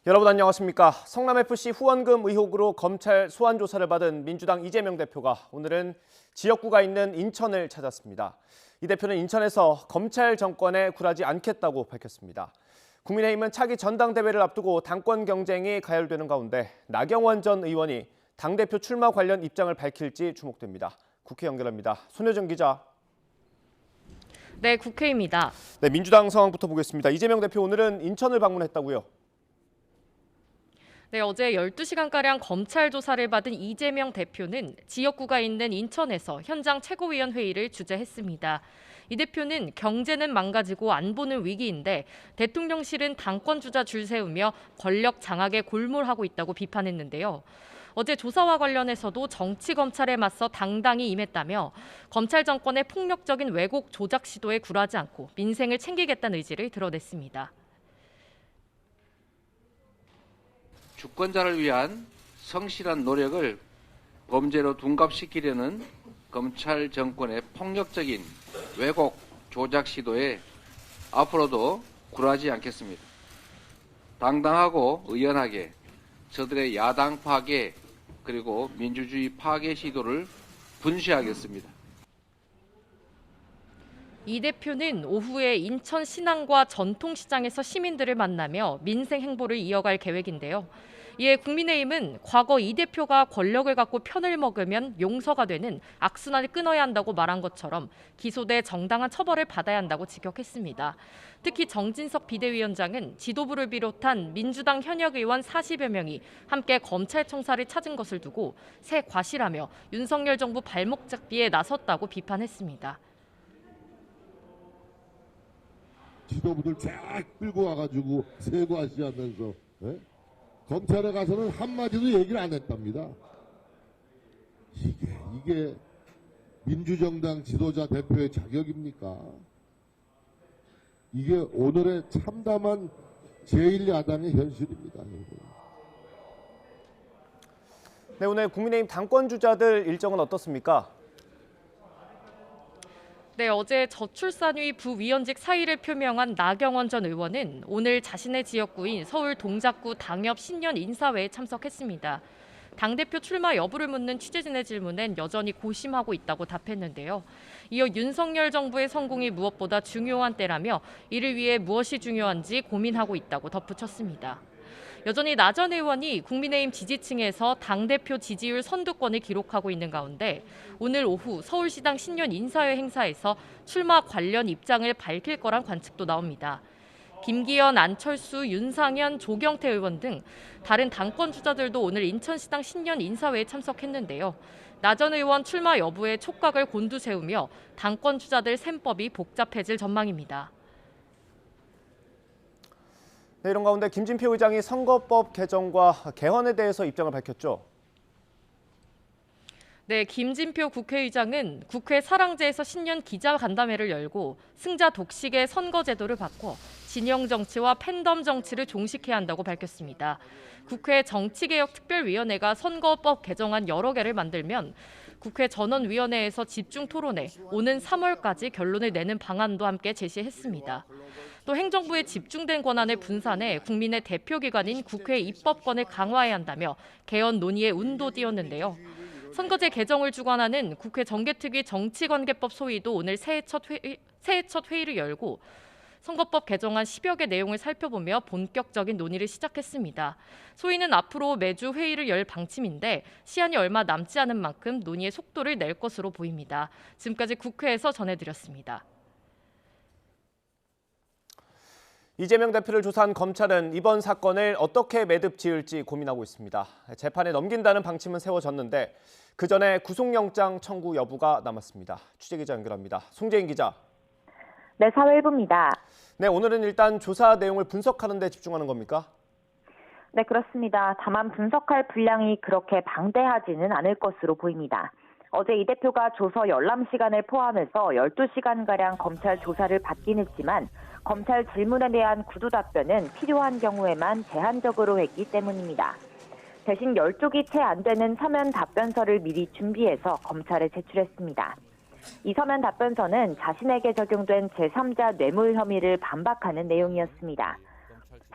여러분 안녕하십니까. 성남FC 후원금 의혹으로 검찰 소환 조사를 받은 민주당 이재명 대표가 오늘은 지역구가 있는 인천을 찾았습니다. 이 대표는 인천에서 검찰 정권에 굴하지 않겠다고 밝혔습니다. 국민의힘은 차기 전당대회를 앞두고 당권 경쟁이 가열되는 가운데 나경원 전 의원이 당대표 출마 관련 입장을 밝힐지 주목됩니다. 국회 연결합니다. 손효정 기자. 네, 국회입니다. 네, 민주당 상황부터 보겠습니다. 이재명 대표 오늘은 인천을 방문했다고요? 네, 어제 12시간가량 검찰 조사를 받은 이재명 대표는 지역구가 있는 인천에서 현장 최고위원 회의를 주재했습니다. 이 대표는 경제는 망가지고 안보는 위기인데 대통령실은 당권 주자 줄 세우며 권력 장악에 골몰하고 있다고 비판했는데요. 어제 조사와 관련해서도 정치 검찰에 맞서 당당히 임했다며 검찰 정권의 폭력적인 왜곡 조작 시도에 굴하지 않고 민생을 챙기겠다는 의지를 드러냈습니다. 주권자를 위한 성실한 노력을 범죄로 둔갑시키려는 검찰 정권의 폭력적인 왜곡 조작 시도에 앞으로도 굴하지 않겠습니다. 당당하고 의연하게 저들의 야당 파괴 그리고 민주주의 파괴 시도를 분쇄하겠습니다. 이 대표는 오후에 인천 신항과 전통시장에서 시민들을 만나며 민생 행보를 이어갈 계획인데요. 이에 국민의힘은 과거 이 대표가 권력을 갖고 편을 먹으면 용서가 되는 악순환을 끊어야 한다고 말한 것처럼 기소돼 정당한 처벌을 받아야 한다고 직격했습니다. 특히 정진석 비대위원장은 지도부를 비롯한 민주당 현역 의원 40여 명이 함께 검찰청사를 찾은 것을 두고 새 과시라며 윤석열 정부 발목 잡기에 나섰다고 비판했습니다. 지도부들 쫙 끌고 와가지고 세고하시하면서 검찰에 가서는 한마디도 얘기를 안 했답니다. 이게 민주정당 지도자 대표의 자격입니까? 이게 오늘의 참담한 제1야당의 현실입니다. 네, 오늘 국민의힘 당권 주자들 일정은 어떻습니까? 네, 어제 저출산위 부위원직 사의를 표명한 나경원 전 의원은 오늘 자신의 지역구인 서울 동작구 당협 신년 인사회에 참석했습니다. 당대표 출마 여부를 묻는 취재진의 질문엔 여전히 고심하고 있다고 답했는데요. 이어 윤석열 정부의 성공이 무엇보다 중요한 때라며 이를 위해 무엇이 중요한지 고민하고 있다고 덧붙였습니다. 여전히 나 전 의원이 국민의힘 지지층에서 당대표 지지율 선두권을 기록하고 있는 가운데 오늘 오후 서울시당 신년 인사회 행사에서 출마 관련 입장을 밝힐 거란 관측도 나옵니다. 김기현, 안철수, 윤상현, 조경태 의원 등 다른 당권 주자들도 오늘 인천시당 신년 인사회에 참석했는데요. 나 전 의원 출마 여부에 촉각을 곤두세우며 당권 주자들 셈법이 복잡해질 전망입니다. 네, 이런 가운데 김진표 의장이 선거법 개정과 개헌에 대해서 입장을 밝혔죠. 네, 김진표 국회의장은 국회 사랑제에서 신년 기자간담회를 열고 승자 독식의 선거제도를 바꿔 진영 정치와 팬덤 정치를 종식해야 한다고 밝혔습니다. 국회 정치개혁특별위원회가 선거법 개정안 여러 개를 만들면 국회 전원위원회에서 집중 토론해 오는 3월까지 결론을 내는 방안도 함께 제시했습니다. 또 행정부의 집중된 권한을 분산해 국민의 대표기관인 국회 입법권을 강화해야 한다며 개헌 논의에 운도 띄웠는데요. 선거제 개정을 주관하는 국회 정개특위 정치관계법 소위도 오늘 새해 첫 회의를 열고 선거법 개정안 10여 개 내용을 살펴보며 본격적인 논의를 시작했습니다. 소위는 앞으로 매주 회의를 열 방침인데 시한이 얼마 남지 않은 만큼 논의의 속도를 낼 것으로 보입니다. 지금까지 국회에서 전해드렸습니다. 이재명 대표를 조사한 검찰은 이번 사건을 어떻게 매듭 지을지 고민하고 있습니다. 재판에 넘긴다는 방침은 세워졌는데 그 전에 구속영장 청구 여부가 남았습니다. 취재기자 연결합니다. 송재인 기자. 네, 사회부입니다. 네, 오늘은 일단 조사 내용을 분석하는 데 집중하는 겁니까? 네, 그렇습니다. 다만 분석할 분량이 그렇게 방대하지는 않을 것으로 보입니다. 어제 이 대표가 조서 열람 시간을 포함해서 12시간가량 검찰 조사를 받긴 했지만 검찰 질문에 대한 구두 답변은 필요한 경우에만 제한적으로 했기 때문입니다. 대신 10쪽이 채 안 되는 서면 답변서를 미리 준비해서 검찰에 제출했습니다. 이 서면 답변서는 자신에게 적용된 제3자 뇌물 혐의를 반박하는 내용이었습니다.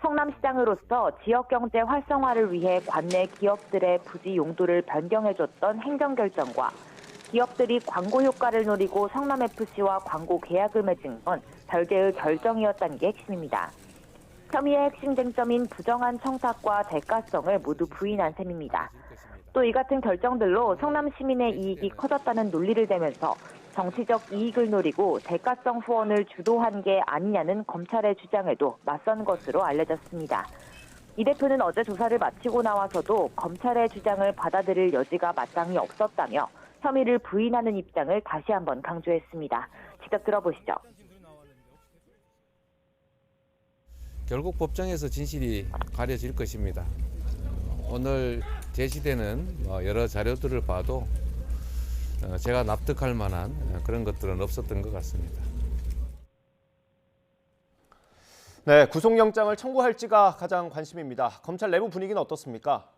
성남시장으로서 지역경제 활성화를 위해 관내 기업들의 부지 용도를 변경해줬던 행정결정과 기업들이 광고 효과를 노리고 성남FC와 광고 계약을 맺은 건 별개의 결정이었다는 게 핵심입니다. 혐의의 핵심 쟁점인 부정한 청탁과 대가성을 모두 부인한 셈입니다. 또 이 같은 결정들로 성남 시민의 이익이 커졌다는 논리를 대면서 정치적 이익을 노리고 대가성 후원을 주도한 게 아니냐는 검찰의 주장에도 맞선 것으로 알려졌습니다. 이 대표는 어제 조사를 마치고 나와서도 검찰의 주장을 받아들일 여지가 마땅히 없었다며 혐의를 부인하는 입장을 다시 한번 강조했습니다. 직접 들어보시죠. 결국 법정에서 진실이 가려질 것입니다. 오늘 제시되는 여러 자료들을 봐도 제가 납득할 만한 그런 것들은 없었던 것 같습니다. 네, 구속영장을 청구할지가 가장 관심입니다. 검찰 내부 분위기는 어떻습니까?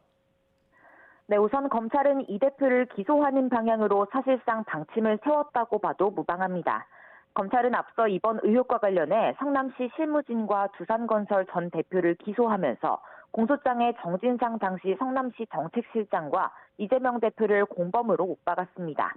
네, 우선 검찰은 이 대표를 기소하는 방향으로 사실상 방침을 세웠다고 봐도 무방합니다. 검찰은 앞서 이번 의혹과 관련해 성남시 실무진과 두산건설 전 대표를 기소하면서 공소장에 정진상 당시 성남시 정책실장과 이재명 대표를 공범으로 못 박았습니다.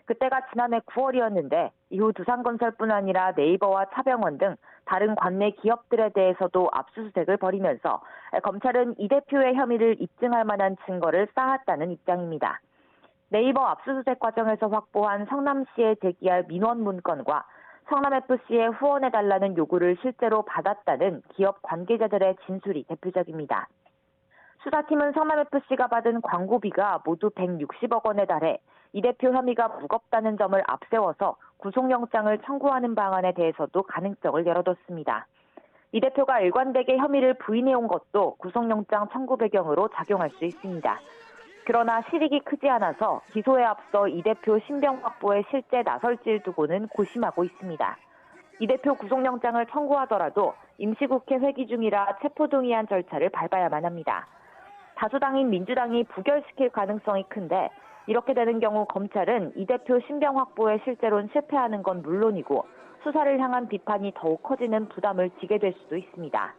그때가 지난해 9월이었는데 이후 두산건설뿐 아니라 네이버와 차병원 등 다른 관내 기업들에 대해서도 압수수색을 벌이면서 검찰은 이 대표의 혐의를 입증할 만한 증거를 쌓았다는 입장입니다. 네이버 압수수색 과정에서 확보한 성남시에 제기할 민원 문건과 성남FC에 후원해달라는 요구를 실제로 받았다는 기업 관계자들의 진술이 대표적입니다. 수사팀은 성남FC가 받은 광고비가 모두 160억 원에 달해 이 대표 혐의가 무겁다는 점을 앞세워서 구속영장을 청구하는 방안에 대해서도 가능성을 열어뒀습니다. 이 대표가 일관되게 혐의를 부인해온 것도 구속영장 청구 배경으로 작용할 수 있습니다. 그러나 실익이 크지 않아서 기소에 앞서 이 대표 신병 확보에 실제 나설지를 두고는 고심하고 있습니다. 이 대표 구속영장을 청구하더라도 임시국회 회기 중이라 체포동의안 절차를 밟아야만 합니다. 다수당인 민주당이 부결시킬 가능성이 큰데 이렇게 되는 경우 검찰은 이 대표 신병 확보에 실제로는 실패하는 건 물론이고 수사를 향한 비판이 더욱 커지는 부담을 지게 될 수도 있습니다.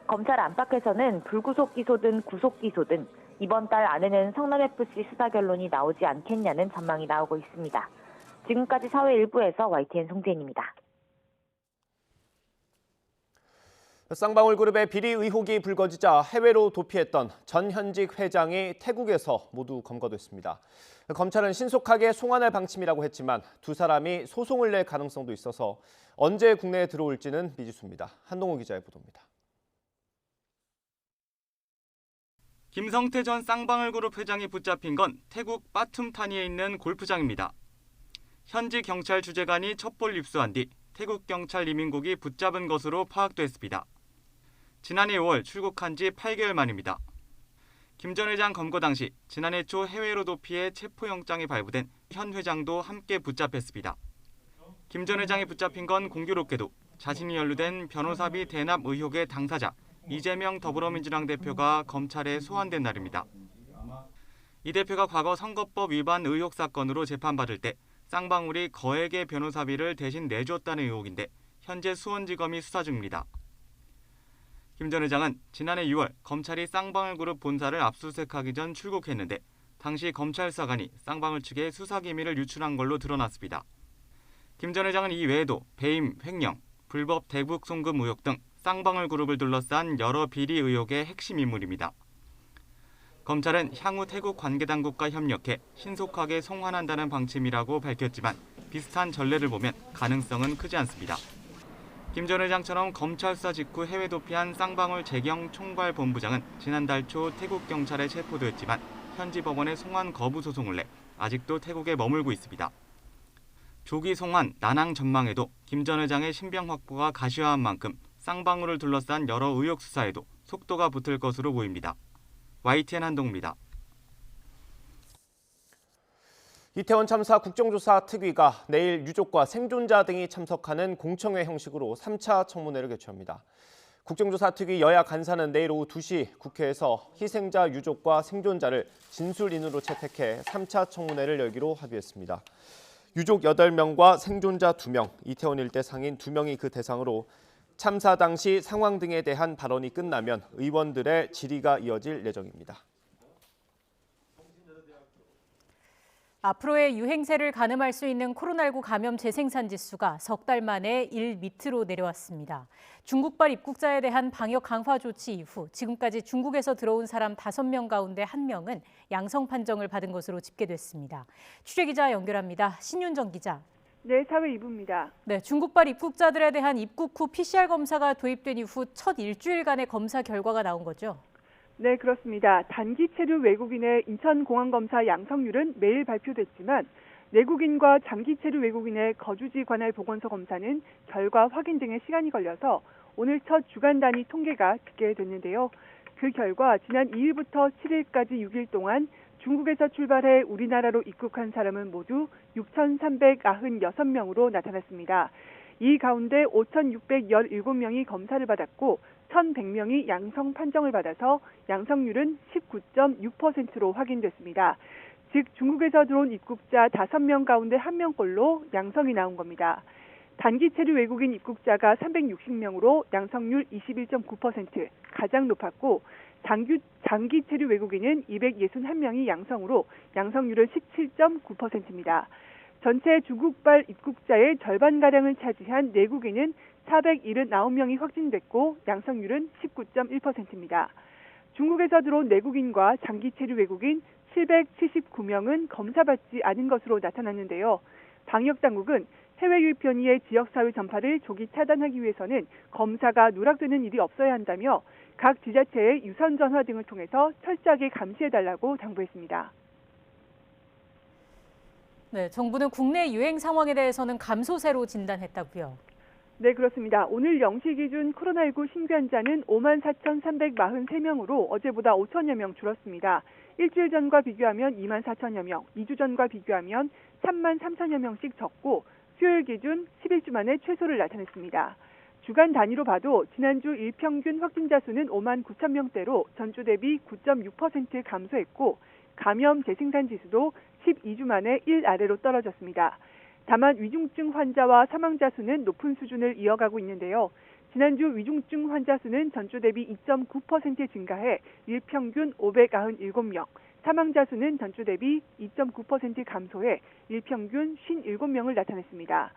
검찰 안팎에서는 불구속 기소든 구속 기소든 이번 달 안에는 성남FC 수사 결론이 나오지 않겠냐는 전망이 나오고 있습니다. 지금까지 사회 일부에서 YTN 송재인입니다. 쌍방울그룹의 비리 의혹이 불거지자 해외로 도피했던 전 현직 회장이 태국에서 모두 검거됐습니다. 검찰은 신속하게 송환할 방침이라고 했지만 두 사람이 소송을 낼 가능성도 있어서 언제 국내에 들어올지는 미지수입니다. 한동호 기자의 보도입니다. 김성태 전 쌍방울그룹 회장이 붙잡힌 건 태국 빠툼타니에 있는 골프장입니다. 현지 경찰 주재관이 첩보를 입수한 뒤 태국 경찰 이민국이 붙잡은 것으로 파악됐습니다. 지난해 5월 출국한 지 8개월 만입니다. 김 전 회장 검거 당시 지난해 초 해외로 도피해 체포영장이 발부된 현 회장도 함께 붙잡혔습니다. 김 전 회장이 붙잡힌 건 공교롭게도 자신이 연루된 변호사비 대납 의혹의 당사자 이재명 더불어민주당 대표가 검찰에 소환된 날입니다. 이 대표가 과거 선거법 위반 의혹 사건으로 재판받을 때 쌍방울이 거액의 변호사비를 대신 내줬다는 의혹인데 현재 수원지검이 수사 중입니다. 김 전 회장은 지난해 6월 검찰이 쌍방울그룹 본사를 압수수색하기 전 출국했는데 당시 검찰 수사관이 쌍방울 측에 수사기밀을 유출한 걸로 드러났습니다. 김 전 회장은 이 외에도 배임, 횡령, 불법 대북 송금 의혹 등 쌍방울그룹을 둘러싼 여러 비리 의혹의 핵심 인물입니다. 검찰은 향후 태국 관계당국과 협력해 신속하게 송환한다는 방침이라고 밝혔지만 비슷한 전례를 보면 가능성은 크지 않습니다. 김 전 회장처럼 검찰 수사 직후 해외 도피한 쌍방울 재경 총괄본부장은 지난달 초 태국 경찰에 체포되었지만 현지 법원에 송환 거부 소송을 내 아직도 태국에 머물고 있습니다. 조기 송환, 난항 전망에도 김 전 회장의 신병 확보가 가시화한 만큼 쌍방울을 둘러싼 여러 의혹 수사에도 속도가 붙을 것으로 보입니다. YTN 한동우입니다. 이태원 참사 국정조사 특위가 내일 유족과 생존자 등이 참석하는 공청회 형식으로 3차 청문회를 개최합니다. 국정조사 특위 여야 간사는 내일 오후 2시 국회에서 희생자 유족과 생존자를 진술인으로 채택해 3차 청문회를 열기로 합의했습니다. 유족 8명과 생존자 2명, 이태원 일대 상인 2명이 그 대상으로 참사 당시 상황 등에 대한 발언이 끝나면 의원들의 질의가 이어질 예정입니다. 앞으로의 유행세를 가늠할 수 있는 코로나19 감염 재생산 지수가 석 달 만에 1 밑으로 내려왔습니다. 중국발 입국자에 대한 방역 강화 조치 이후 지금까지 중국에서 들어온 사람 5명 가운데 1명은 양성 판정을 받은 것으로 집계됐습니다. 취재기자 연결합니다. 신윤정 기자. 네, 사회 2부입니다. 네, 중국발 입국자들에 대한 입국 후 PCR 검사가 도입된 이후 첫 일주일간의 검사 결과가 나온 거죠? 네, 그렇습니다. 단기 체류 외국인의 인천공항검사 양성률은 매일 발표됐지만 내국인과 장기 체류 외국인의 거주지 관할 보건소 검사는 결과 확인 등의 시간이 걸려서 오늘 첫 주간 단위 통계가 집계됐는데요. 그 결과 지난 2일부터 7일까지 6일 동안 중국에서 출발해 우리나라로 입국한 사람은 모두 6,396명으로 나타났습니다. 이 가운데 5,617명이 검사를 받았고 1,100명이 양성 판정을 받아서 양성률은 19.6%로 확인됐습니다. 즉 중국에서 들어온 입국자 5명 가운데 1명꼴로 양성이 나온 겁니다. 단기 체류 외국인 입국자가 360명으로 양성률 21.9% 가장 높았고 장기 체류 외국인은 261명이 양성으로 양성률은 17.9%입니다. 전체 중국발 입국자의 절반가량을 차지한 내국인은 479명이 확진됐고 양성률은 19.1%입니다. 중국에서 들어온 내국인과 장기 체류 외국인 779명은 검사받지 않은 것으로 나타났는데요. 방역당국은 해외 유입 변이의 지역사회 전파를 조기 차단하기 위해서는 검사가 누락되는 일이 없어야 한다며 각 지자체의 유선 전화 등을 통해서 철저하게 감시해달라고 당부했습니다. 네, 정부는 국내 유행 상황에 대해서는 감소세로 진단했다고요. 네, 그렇습니다. 오늘 0시 기준 코로나19 신규 환자는 54,343명으로 어제보다 5천여 명 줄었습니다. 일주일 전과 비교하면 24,000여 명, 2주 전과 비교하면 33,000여 명씩 적고 수요일 기준 11주 만에 최소를 나타냈습니다. 주간 단위로 봐도 지난주 일평균 확진자 수는 59,000명대로 전주 대비 9.6% 감소했고 감염 재생산 지수도 12주 만에 1 아래로 떨어졌습니다. 다만 위중증 환자와 사망자 수는 높은 수준을 이어가고 있는데요. 지난주 위중증 환자 수는 전주 대비 2.9% 증가해 일평균 597명, 사망자 수는 전주 대비 2.9% 감소해 일평균 57명을 나타냈습니다.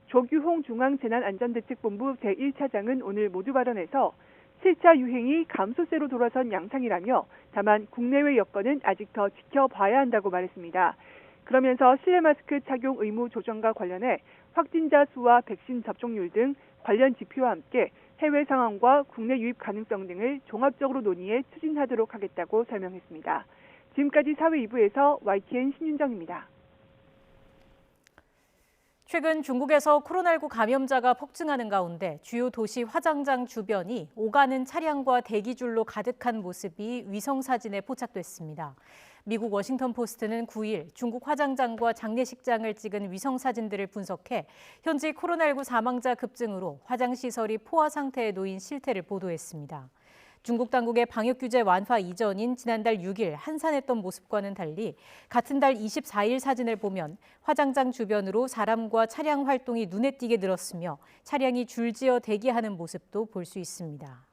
조규홍 중앙재난안전대책본부 제1차장은 오늘 모두 발언에서 7차 유행이 감소세로 돌아선 양상이라며 다만 국내외 여건은 아직 더 지켜봐야 한다고 말했습니다. 그러면서 실내 마스크 착용 의무 조정과 관련해 확진자 수와 백신 접종률 등 관련 지표와 함께 해외 상황과 국내 유입 가능성 등을 종합적으로 논의해 추진하도록 하겠다고 설명했습니다. 지금까지 사회 2부에서 YTN 신윤정입니다. 최근 중국에서 코로나19 감염자가 폭증하는 가운데 주요 도시 화장장 주변이 오가는 차량과 대기줄로 가득한 모습이 위성사진에 포착됐습니다. 미국 워싱턴 포스트는 9일 중국 화장장과 장례식장을 찍은 위성사진들을 분석해 현지 코로나19 사망자 급증으로 화장시설이 포화 상태에 놓인 실태를 보도했습니다. 중국 당국의 방역 규제 완화 이전인 지난달 6일 한산했던 모습과는 달리 같은 달 24일 사진을 보면 화장장 주변으로 사람과 차량 활동이 눈에 띄게 늘었으며 차량이 줄지어 대기하는 모습도 볼 수 있습니다.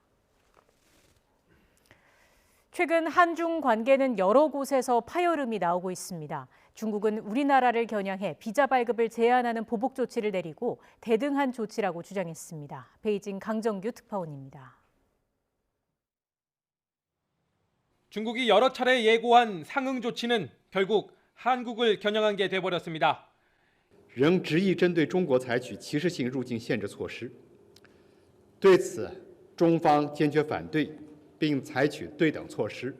최근 한중 관계는 여러 곳에서 파열음이 나오고 있습니다. 중국은 우리나라를 겨냥해 비자 발급을 제한하는 보복 조치를 내리고 대등한 조치라고 주장했습니다. 베이징 강정규 특파원입니다. 중국이 여러 차례 예고한 상응 조치는 결국 한국을 겨냥한 게 돼버렸습니다. 仍执意针对中国采取歧视性入境限制措施，对此中方坚决反对，并采取对等措施。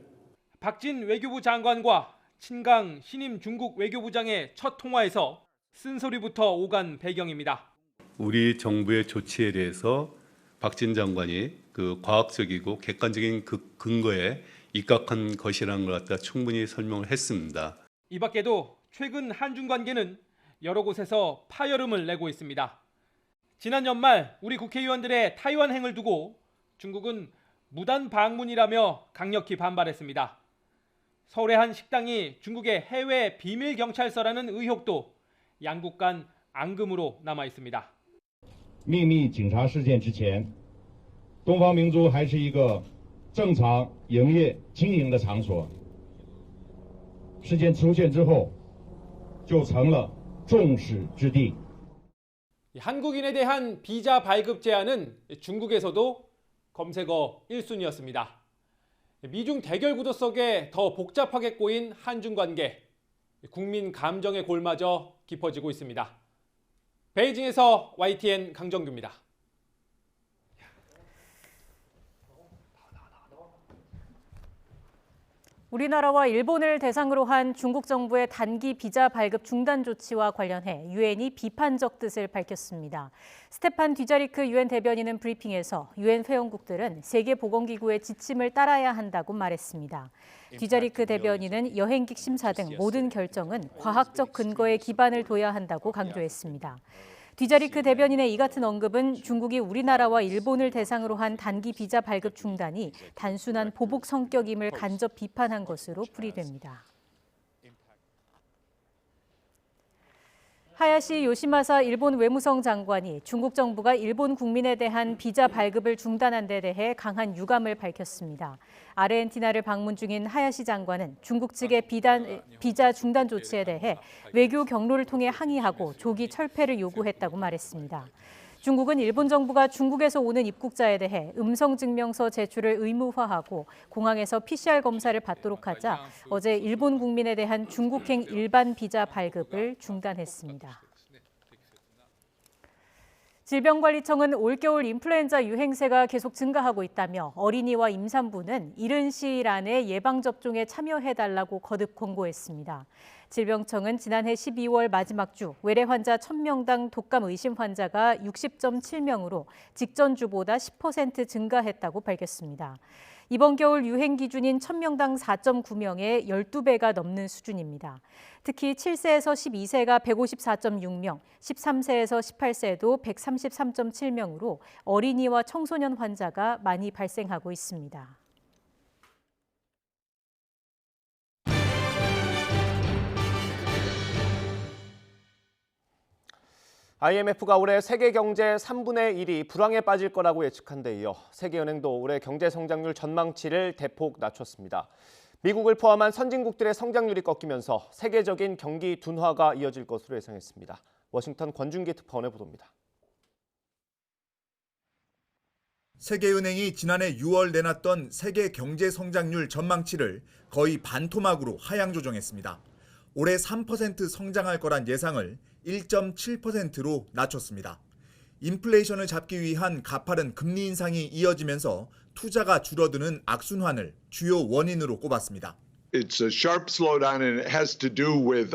박진 외교부 장관과 친강 신임 중국 외교부장의 첫 통화에서 쓴소리부터 오간 배경입니다. 우리 정부의 조치에 대해서 박진 장관이 그 과학적이고 객관적인 그 근거에 입각한 것이라는 걸 갖다 충분히 설명을 했습니다. 이 밖에도 최근 한중 관계는 여러 곳에서 파열음을 내고 있습니다. 지난 연말 우리 국회의원들의 타이완행을 두고 중국은 무단 방문이라며 강력히 반발했습니다. 서울의 한 식당이 중국의 해외 비밀 경찰서라는 의혹도 양국 간 앙금으로 남아 있습니다. 秘密警察事件之前，东方明珠还是一个正常营业经营的场所。事件出现之后，就成了众矢之的。 한국인에 대한 비자 발급 제한은 중국에서도 검색어 1순위였습니다. 미중 대결 구도 속에 더 복잡하게 꼬인 한중 관계, 국민 감정의 골마저 깊어지고 있습니다. 베이징에서 YTN 강정규입니다. 우리나라와 일본을 대상으로 한 중국 정부의 단기 비자 발급 중단 조치와 관련해 유엔이 비판적 뜻을 밝혔습니다. 스테판 듀자리크 유엔 대변인은 브리핑에서 유엔 회원국들은 세계보건기구의 지침을 따라야 한다고 말했습니다. 듀자리크 대변인은 여행객 심사 등 모든 결정은 과학적 근거에 기반을 둬야 한다고 강조했습니다. 듀자리크 대변인의 이 같은 언급은 중국이 우리나라와 일본을 대상으로 한 단기 비자 발급 중단이 단순한 보복 성격임을 간접 비판한 것으로 풀이됩니다. 하야시 요시마사 일본 외무성 장관이 중국 정부가 일본 국민에 대한 비자 발급을 중단한 데 대해 강한 유감을 밝혔습니다. 아르헨티나를 방문 중인 하야시 장관은 중국 측의 비자 중단 조치에 대해 외교 경로를 통해 항의하고 조기 철폐를 요구했다고 말했습니다. 중국은 일본 정부가 중국에서 오는 입국자에 대해 음성증명서 제출을 의무화하고 공항에서 PCR 검사를 받도록 하자 어제 일본 국민에 대한 중국행 일반 비자 발급을 중단했습니다. 질병관리청은 올겨울 인플루엔자 유행세가 계속 증가하고 있다며 어린이와 임산부는 이른 시일 안에 예방접종에 참여해달라고 거듭 권고했습니다. 질병청은 지난해 12월 마지막 주 외래 환자 1000명당 독감 의심 환자가 60.7명으로 직전 주보다 10% 증가했다고 밝혔습니다. 이번 겨울 유행 기준인 1000명당 4.9명의 12배가 넘는 수준입니다. 특히 7세에서 12세가 154.6명, 13세에서 18세도 133.7명으로 어린이와 청소년 환자가 많이 발생하고 있습니다. IMF가 올해 세계 경제 3분의 1이 불황에 빠질 거라고 예측한 데 이어 세계은행도 올해 경제 성장률 전망치를 대폭 낮췄습니다. 미국을 포함한 선진국들의 성장률이 꺾이면서 세계적인 경기 둔화가 이어질 것으로 예상했습니다. 워싱턴 권준기 특파원의 보도입니다. 세계은행이 지난해 6월 내놨던 세계 경제 성장률 전망치를 거의 반토막으로 하향 조정했습니다. 올해 3% 성장할 거란 예상을 1.7%로 낮췄습니다. 인플레이션을 잡기 위한 가파른 금리 인상이 이어지면서 투자가 줄어드는 악순환을 주요 원인으로 꼽았습니다. It's a sharp slowdown, and it has to do with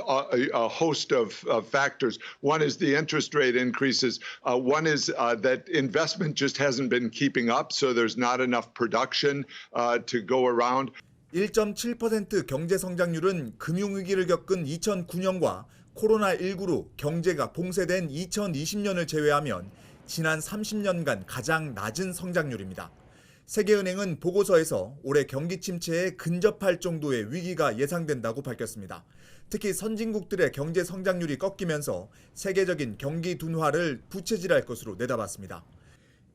a host of factors. One is the interest rate increases. One is that investment just hasn't been keeping up, so there's not enough production to go around. 1.7% 경제 성장률은 금융위기를 겪은 2009년과 코로나19로 경제가 봉쇄된 2020년을 제외하면 지난 30년간 가장 낮은 성장률입니다. 세계은행은 보고서에서 올해 경기 침체에 근접할 정도의 위기가 예상된다고 밝혔습니다. 특히 선진국들의 경제 성장률이 꺾이면서 세계적인 경기 둔화를 부채질할 것으로 내다봤습니다.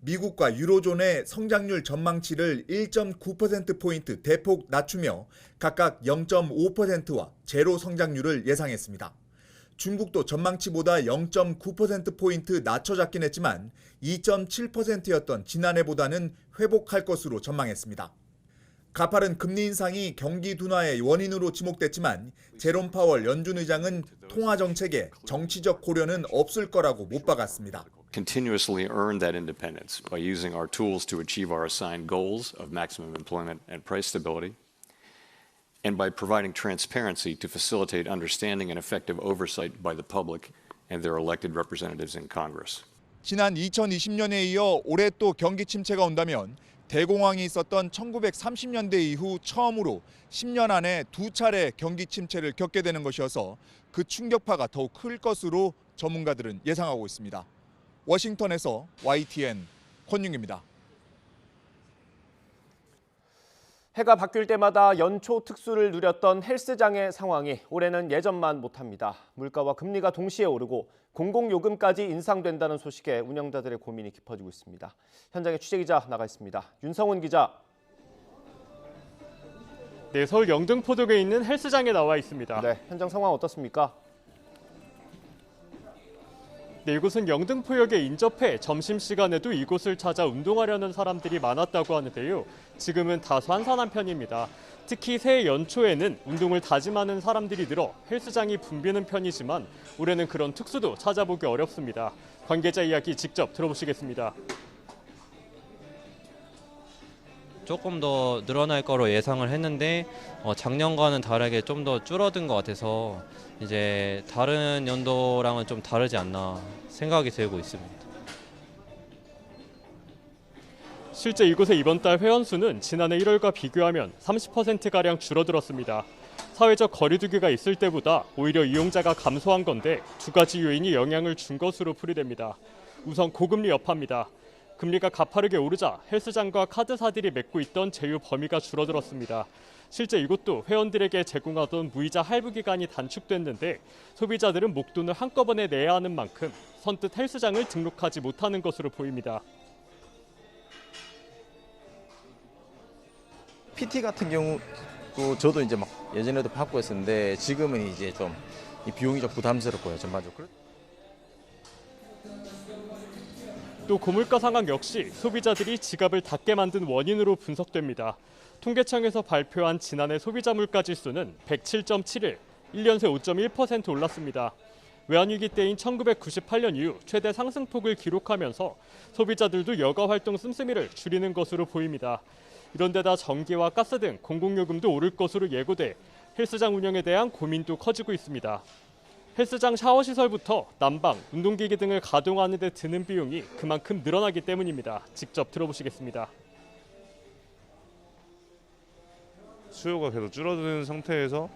미국과 유로존의 성장률 전망치를 1.9%포인트 대폭 낮추며 각각 0.5%와 제로 성장률을 예상했습니다. 중국도 전망치보다 0.9%포인트 낮춰 잡긴 했지만 2.7%였던 지난해보다는 회복할 것으로 전망했습니다. 가파른 금리 인상이 경기 둔화의 원인으로 지목됐지만 제롬 파월 연준 의장은 통화 정책에 정치적 고려는 없을 거라고 못 박았습니다. Continuously earn that independence by using our tools to achieve our assigned goals of maximum employment and price stability, and by providing transparency to facilitate understanding and effective oversight by the public and their elected representatives in Congress. 지난 2020년에 이어 올해 또 경기 침체가 온다면 대공황이 있었던 1930년대 이후 처음으로 10년 안에 2차례 경기 침체를 겪게 되는 것이어서 그 충격파가 더욱 클 것으로 전문가들은 예상하고 있습니다. 워싱턴에서 YTN 권윤기입니다. 해가 바뀔 때마다 연초 특수를 누렸던 헬스장의 상황이 올해는 예전만 못합니다. 물가와 금리가 동시에 오르고 공공요금까지 인상된다는 소식에 운영자들의 고민이 깊어지고 있습니다. 현장에 취재기자 나가 있습니다. 윤성훈 기자. 네, 서울 영등포동에 있는 헬스장에 나와 있습니다. 네, 현장 상황 어떻습니까? 네, 이곳은 영등포역에 인접해 점심시간에도 이곳을 찾아 운동하려는 사람들이 많았다고 하는데요. 지금은 다소 한산한 편입니다. 특히 새해 연초에는 운동을 다짐하는 사람들이 늘어 헬스장이 붐비는 편이지만 올해는 그런 특수도 찾아보기 어렵습니다. 관계자 이야기 직접 들어보시겠습니다. 조금 더 늘어날 거로 예상을 했는데 작년과는 다르게 좀 더 줄어든 것 같아서 이제 다른 연도랑은 좀 다르지 않나 생각이 들고 있습니다. 실제 이곳의 이번 달 회원수는 지난해 1월과 비교하면 30%가량 줄어들었습니다. 사회적 거리두기가 있을 때보다 오히려 이용자가 감소한 건데 두 가지 요인이 영향을 준 것으로 풀이됩니다. 우선 고금리 여파입니다. 금리가 가파르게 오르자 헬스장과 카드사들이 맺고 있던 제휴 범위가 줄어들었습니다. 실제 이곳도 회원들에게 제공하던 무이자 할부 기간이 단축됐는데 소비자들은 목돈을 한꺼번에 내야 하는 만큼 선뜻 헬스장을 등록하지 못하는 것으로 보입니다. PT 같은 경우 저도 이제 막 예전에도 받고 했었는데 지금은 이제 좀 이 비용이 좀 부담스럽고요, 전반적으로. 또 고물가 상황 역시 소비자들이 지갑을 닫게 만든 원인으로 분석됩니다. 통계청에서 발표한 지난해 소비자 물가 지수는 107.7을 1년 새 5.1% 올랐습니다. 외환위기 때인 1998년 이후 최대 상승폭을 기록하면서 소비자들도 여가 활동 씀씀이를 줄이는 것으로 보입니다. 이런 데다 전기와 가스 등 공공요금도 오를 것으로 예고돼 헬스장 운영에 대한 고민도 커지고 있습니다. 헬스장 샤워시설부터 난방, 운동기기 등을 가동하는 데 드는 비용이 그만큼 늘어나기 때문입니다. 직접 들어보시겠습니다. 수요가 계속 줄어드는 상태에서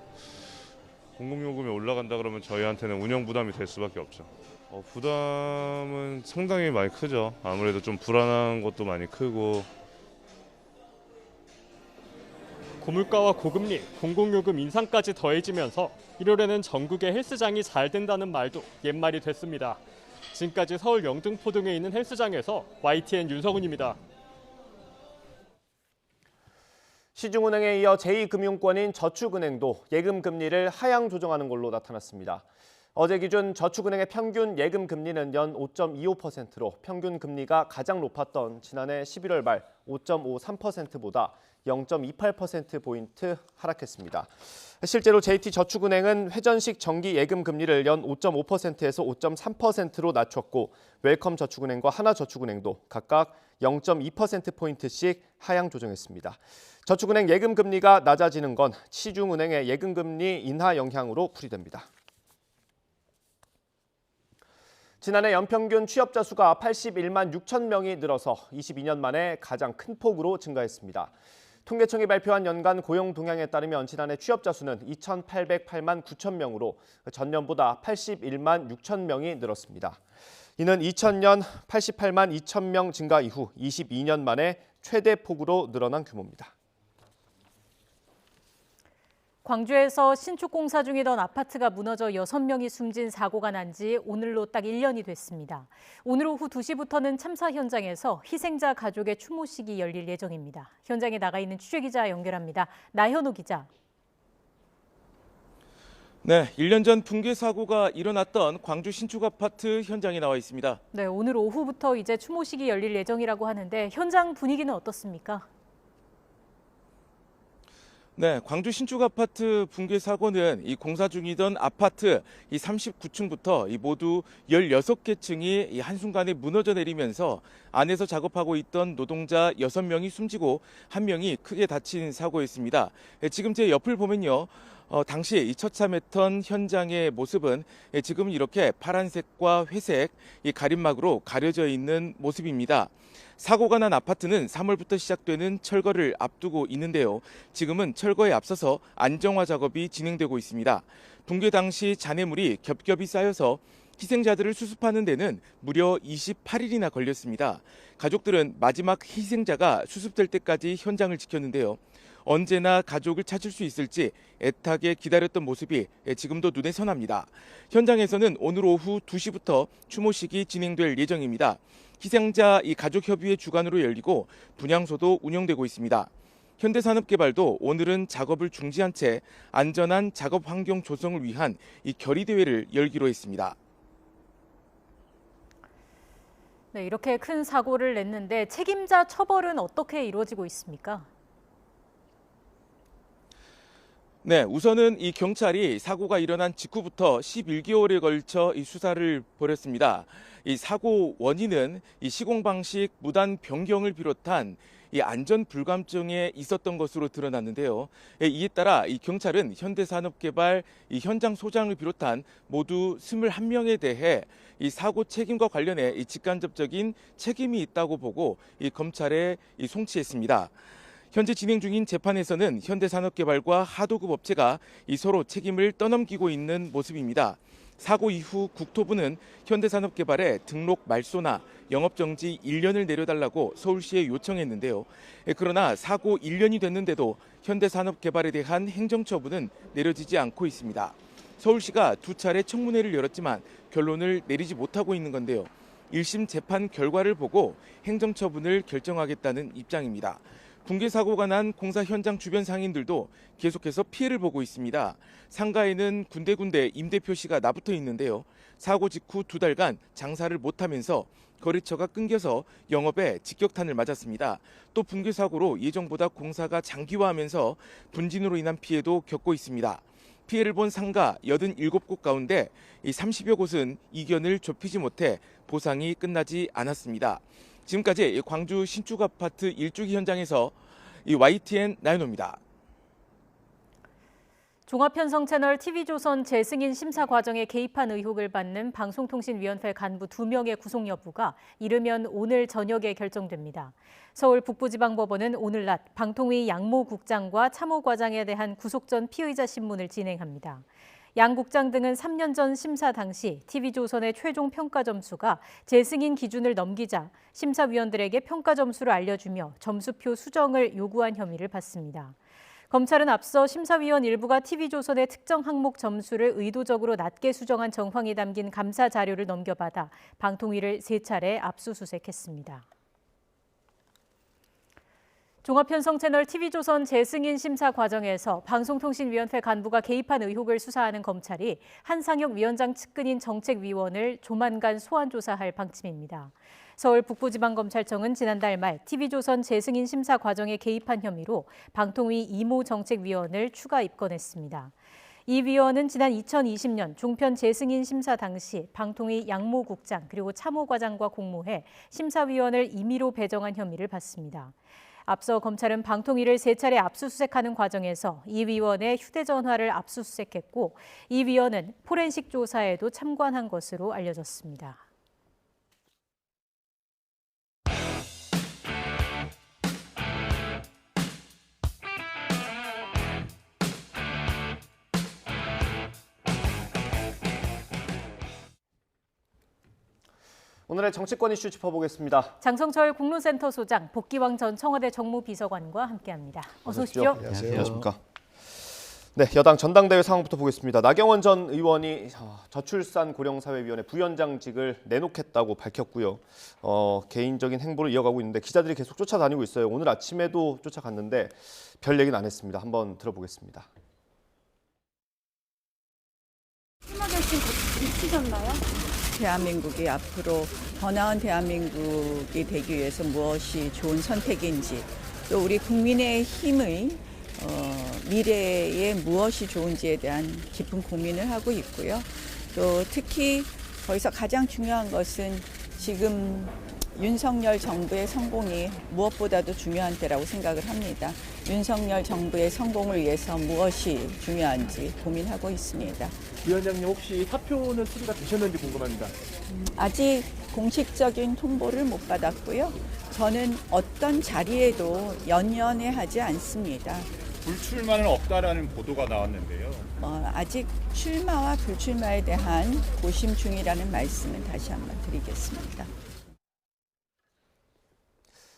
공공요금이 올라간다 그러면 저희한테는 운영 부담이 될 수밖에 없죠. 부담은 상당히 많이 크죠. 아무래도 좀 불안한 것도 많이 크고. 고물가와 고금리, 공공요금 인상까지 더해지면서 1월에는 전국의 헬스장이 잘 된다는 말도 옛말이 됐습니다. 지금까지 서울 영등포동에 있는 헬스장에서 YTN 윤성훈입니다. 시중은행에 이어 제2금융권인 저축은행도 예금 금리를 하향 조정하는 걸로 나타났습니다. 어제 기준 저축은행의 평균 예금 금리는 연 5.25%로 평균 금리가 가장 높았던 지난해 11월 말 5.53%보다 0.28%포인트 하락했습니다. 실제로 JT저축은행은 회전식 정기 예금 금리를 연 5.5%에서 5.3%로 낮췄고 웰컴저축은행과 하나저축은행도 각각 0.2%포인트씩 하향 조정했습니다. 저축은행 예금 금리가 낮아지는 건 시중은행의 예금 금리 인하 영향으로 풀이됩니다. 지난해 연평균 취업자 수가 81만 6천 명이 늘어서 22년 만에 가장 큰 폭으로 증가했습니다. 통계청이 발표한 연간 고용 동향에 따르면 지난해 취업자 수는 2,808만 9천 명으로 전년보다 81만 6천 명이 늘었습니다. 이는 2000년 88만 2천 명 증가 이후 22년 만에 최대 폭으로 늘어난 규모입니다. 광주에서 신축 공사 중이던 아파트가 무너져 6명이 숨진 사고가 난 지 오늘로 딱 1년이 됐습니다. 오늘 오후 2시부터는 참사 현장에서 희생자 가족의 추모식이 열릴 예정입니다. 현장에 나가 있는 취재기자 연결합니다. 나현우 기자. 네, 1년 전 붕괴 사고가 일어났던 광주 신축 아파트 현장에 나와 있습니다. 네, 오늘 오후부터 이제 추모식이 열릴 예정이라고 하는데 현장 분위기는 어떻습니까? 네, 광주 신축 아파트 붕괴 사고는 이 공사 중이던 아파트 이 39층부터 이 모두 16개 층이 이 한순간에 무너져 내리면서 안에서 작업하고 있던 노동자 6명이 숨지고 1명이 크게 다친 사고였습니다. 지금 제 옆을 보면요. 당시 이 처참했던 현장의 모습은 지금 이렇게 파란색과 회색 이 가림막으로 가려져 있는 모습입니다. 사고가 난 아파트는 3월부터 시작되는 철거를 앞두고 있는데요. 지금은 철거에 앞서서 안정화 작업이 진행되고 있습니다. 붕괴 당시 잔해물이 겹겹이 쌓여서 희생자들을 수습하는 데는 무려 28일이나 걸렸습니다. 가족들은 마지막 희생자가 수습될 때까지 현장을 지켰는데요. 언제나 가족을 찾을 수 있을지 애타게 기다렸던 모습이 지금도 눈에 선합니다. 현장에서는 오늘 오후 2시부터 추모식이 진행될 예정입니다. 희생자 이 가족협의회 주관으로 열리고 분향소도 운영되고 있습니다. 현대산업개발도 오늘은 작업을 중지한 채 안전한 작업 환경 조성을 위한 이 결의대회를 열기로 했습니다. 네, 이렇게 큰 사고를 냈는데 책임자 처벌은 어떻게 이루어지고 있습니까? 네, 우선은 이 경찰이 사고가 일어난 직후부터 11개월에 걸쳐 이 수사를 벌였습니다. 이 사고 원인은 이 시공 방식 무단 변경을 비롯한 이 안전 불감증에 있었던 것으로 드러났는데요. 이에 따라 이 경찰은 현대산업개발 이 현장 소장을 비롯한 모두 21명에 대해 이 사고 책임과 관련해 이 직간접적인 책임이 있다고 보고 이 검찰에 이 송치했습니다. 현재 진행 중인 재판에서는 현대산업개발과 하도급 업체가 이 서로 책임을 떠넘기고 있는 모습입니다. 사고 이후 국토부는 현대산업개발에 등록 말소나 영업정지 1년을 내려달라고 서울시에 요청했는데요. 그러나 사고 1년이 됐는데도 현대산업개발에 대한 행정처분은 내려지지 않고 있습니다. 서울시가 2차례 청문회를 열었지만 결론을 내리지 못하고 있는 건데요. 1심 재판 결과를 보고 행정처분을 결정하겠다는 입장입니다. 붕괴 사고가 난 공사 현장 주변 상인들도 계속해서 피해를 보고 있습니다. 상가에는 군데군데 임대 표시가 나붙어 있는데요. 사고 직후 2달간 장사를 못하면서 거래처가 끊겨서 영업에 직격탄을 맞았습니다. 또 붕괴 사고로 예정보다 공사가 장기화하면서 분진으로 인한 피해도 겪고 있습니다. 피해를 본 상가 87곳 가운데 이 30여 곳은 이견을 좁히지 못해 보상이 끝나지 않았습니다. 지금까지 광주 신축 아파트 일주기 현장에서 이 YTN 나윤호입니다. 종합편성 채널 TV조선 재승인 심사 과정에 개입한 의혹을 받는 방송통신위원회 간부 2명의 구속 여부가 이르면 오늘 저녁에 결정됩니다. 서울 북부지방법원은 오늘 낮 방통위 양모 국장과 참호 과장에 대한 구속 전 피의자 신문을 진행합니다. 양 국장 등은 3년 전 심사 당시 TV조선의 최종 평가 점수가 재승인 기준을 넘기자 심사위원들에게 평가 점수를 알려주며 점수표 수정을 요구한 혐의를 받습니다. 검찰은 앞서 심사위원 일부가 TV조선의 특정 항목 점수를 의도적으로 낮게 수정한 정황이 담긴 감사 자료를 넘겨받아 방통위를 3차례 압수수색했습니다. 종합편성 채널 TV조선 재승인 심사 과정에서 방송통신위원회 간부가 개입한 의혹을 수사하는 검찰이 한상혁 위원장 측근인 정책위원을 조만간 소환 조사할 방침입니다. 서울 북부지방검찰청은 지난달 말 TV조선 재승인 심사 과정에 개입한 혐의로 방통위 이모 정책위원을 추가 입건했습니다. 이 위원은 지난 2020년 종편 재승인 심사 당시 방통위 양모 국장 그리고 참호 과장과 공모해 심사위원을 임의로 배정한 혐의를 받습니다. 앞서 검찰은 방통위를 3차례 압수수색하는 과정에서 이 위원의 휴대전화를 압수수색했고 이 위원은 포렌식 조사에도 참관한 것으로 알려졌습니다. 오늘의 정치권 이슈 짚어보겠습니다. 장성철 공론센터 소장, 복기왕 전 청와대 정무비서관과 함께합니다. 어서 오십시오. 안녕하십니까. 네, 여당 전당대회 상황부터 보겠습니다. 나경원 전 의원이 저출산 고령사회위원회 부위원장직을 내놓겠다고 밝혔고요. 개인적인 행보를 이어가고 있는데 기자들이 계속 쫓아다니고 있어요. 오늘 아침에도 쫓아갔는데 별 얘기는 안 했습니다. 한번 들어보겠습니다. 출마 결심 있으셨나요? 대한민국이 앞으로 더 나은 대한민국이 되기 위해서 무엇이 좋은 선택인지 또 우리 국민의 힘의 미래에 무엇이 좋은지에 대한 깊은 고민을 하고 있고요. 또 특히 거기서 가장 중요한 것은 지금 윤석열 정부의 성공이 무엇보다도 중요한 때라고 생각을 합니다. 윤석열 정부의 성공을 위해서 무엇이 중요한지 고민하고 있습니다. 위원장님 혹시 사표는 수리가 되셨는지 궁금합니다. 아직 공식적인 통보를 못 받았고요. 저는 어떤 자리에도 연연해 하지 않습니다. 불출마는 없다라는 보도가 나왔는데요. 아직 출마와 불출마에 대한 고심 중이라는 말씀을 다시 한번 드리겠습니다.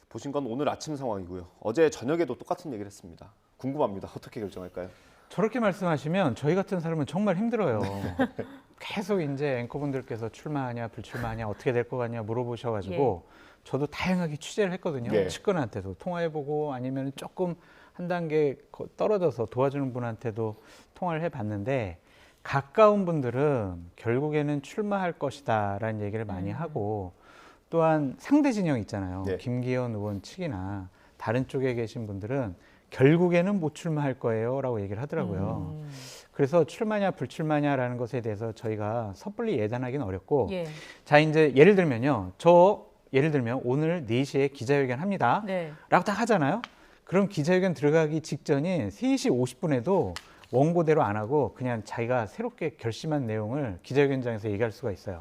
보신 건 오늘 아침 상황이고요. 어제 저녁에도 똑같은 얘기를 했습니다. 궁금합니다. 어떻게 결정할까요? 저렇게 말씀하시면 저희 같은 사람은 정말 힘들어요. 계속 이제 앵커분들께서 출마하냐 불출마하냐 어떻게 될 것 같냐 물어보셔가지고 저도 다양하게 취재를 했거든요. 네. 측근한테도 통화해보고 아니면 조금 한 단계 떨어져서 도와주는 분한테도 통화를 해봤는데 가까운 분들은 결국에는 출마할 것이다 라는 얘기를 많이 하고 또한 상대 진영 있잖아요. 네. 김기현 의원 측이나 다른 쪽에 계신 분들은 결국에는 못 출마할 거예요 라고 얘기를 하더라고요. 그래서 출마냐 불출마냐라는 것에 대해서 저희가 섣불리 예단하기는 어렵고 자 이제 예를 들면 오늘 4시에 기자회견 합니다 라고 딱 하잖아요. 그럼 기자회견 들어가기 직전인 3시 50분에도 원고대로 안 하고 그냥 자기가 새롭게 결심한 내용을 기자회견장에서 얘기할 수가 있어요.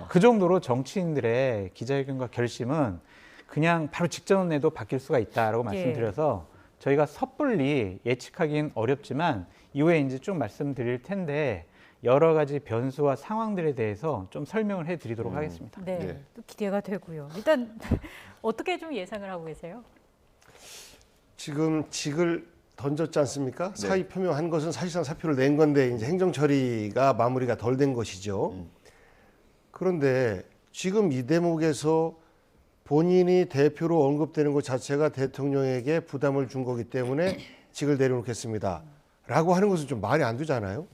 그 정도로 정치인들의 기자회견과 결심은 그냥 바로 직전에도 바뀔 수가 있다라고 말씀드려서 저희가 섣불리 예측하기는 어렵지만 이후에 이제 쭉 말씀드릴 텐데 여러 가지 변수와 상황들에 대해서 좀 설명을 해드리도록 하겠습니다. 네, 또 기대가 되고요. 일단 어떻게 좀 예상을 하고 계세요? 지금 직을 던졌지 않습니까? 사의 표명한 것은 사실상 사표를 낸 건데 이제 행정 처리가 마무리가 덜 된 것이죠. 그런데 지금 이 대목에서 본인이 대표로 언급되는 것 자체가 대통령에게 부담을 준 거기 때문에 직을 내려놓겠습니다. 라고 하는 것은 좀 말이 안 되잖아요.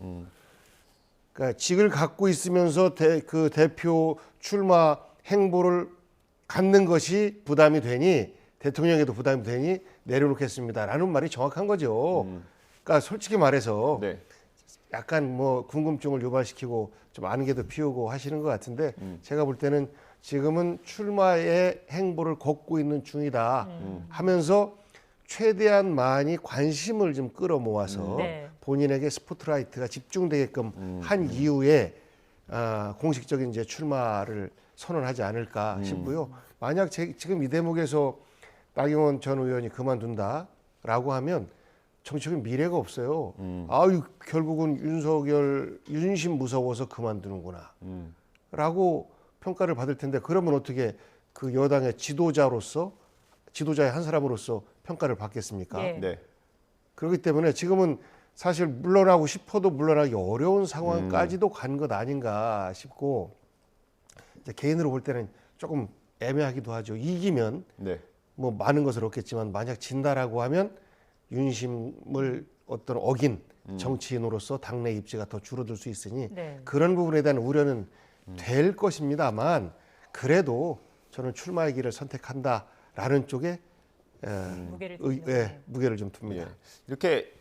그러니까 직을 갖고 있으면서 그 대표 출마 행보를 갖는 것이 부담이 되니 대통령에게도 부담이 되니 내려놓겠습니다라는 말이 정확한 거죠. 그러니까 솔직히 말해서 약간 뭐 궁금증을 유발시키고 좀 아는 게 더 피우고 하시는 것 같은데 제가 볼 때는 지금은 출마의 행보를 걷고 있는 중이다 하면서 최대한 많이 관심을 좀 끌어모아서 본인에게 스포트라이트가 집중되게끔 한 이후에 공식적인 이제 출마를 선언하지 않을까 싶고요. 만약 지금 이 대목에서 나경원 전 의원이 그만둔다라고 하면 정치적인 미래가 없어요. 아유 결국은 윤심 무서워서 그만두는구나 라고 평가를 받을 텐데 그러면 어떻게 그 여당의 지도자의 한 사람으로서 평가를 받겠습니까? 그렇기 때문에 지금은 사실 물러나고 싶어도 물러나기 어려운 상황까지도 간 것 아닌가 싶고 이제 개인으로 볼 때는 조금 애매하기도 하죠. 이기면 뭐 많은 것을 얻겠지만 만약 진다라고 하면 윤심을 어떤 어긴 정치인으로서 당내 입지가 더 줄어들 수 있으니 그런 부분에 대한 우려는 될 것입니다만 그래도 저는 출마의 길을 선택한다라는 쪽에 무게를 좀 둡니다. 이렇게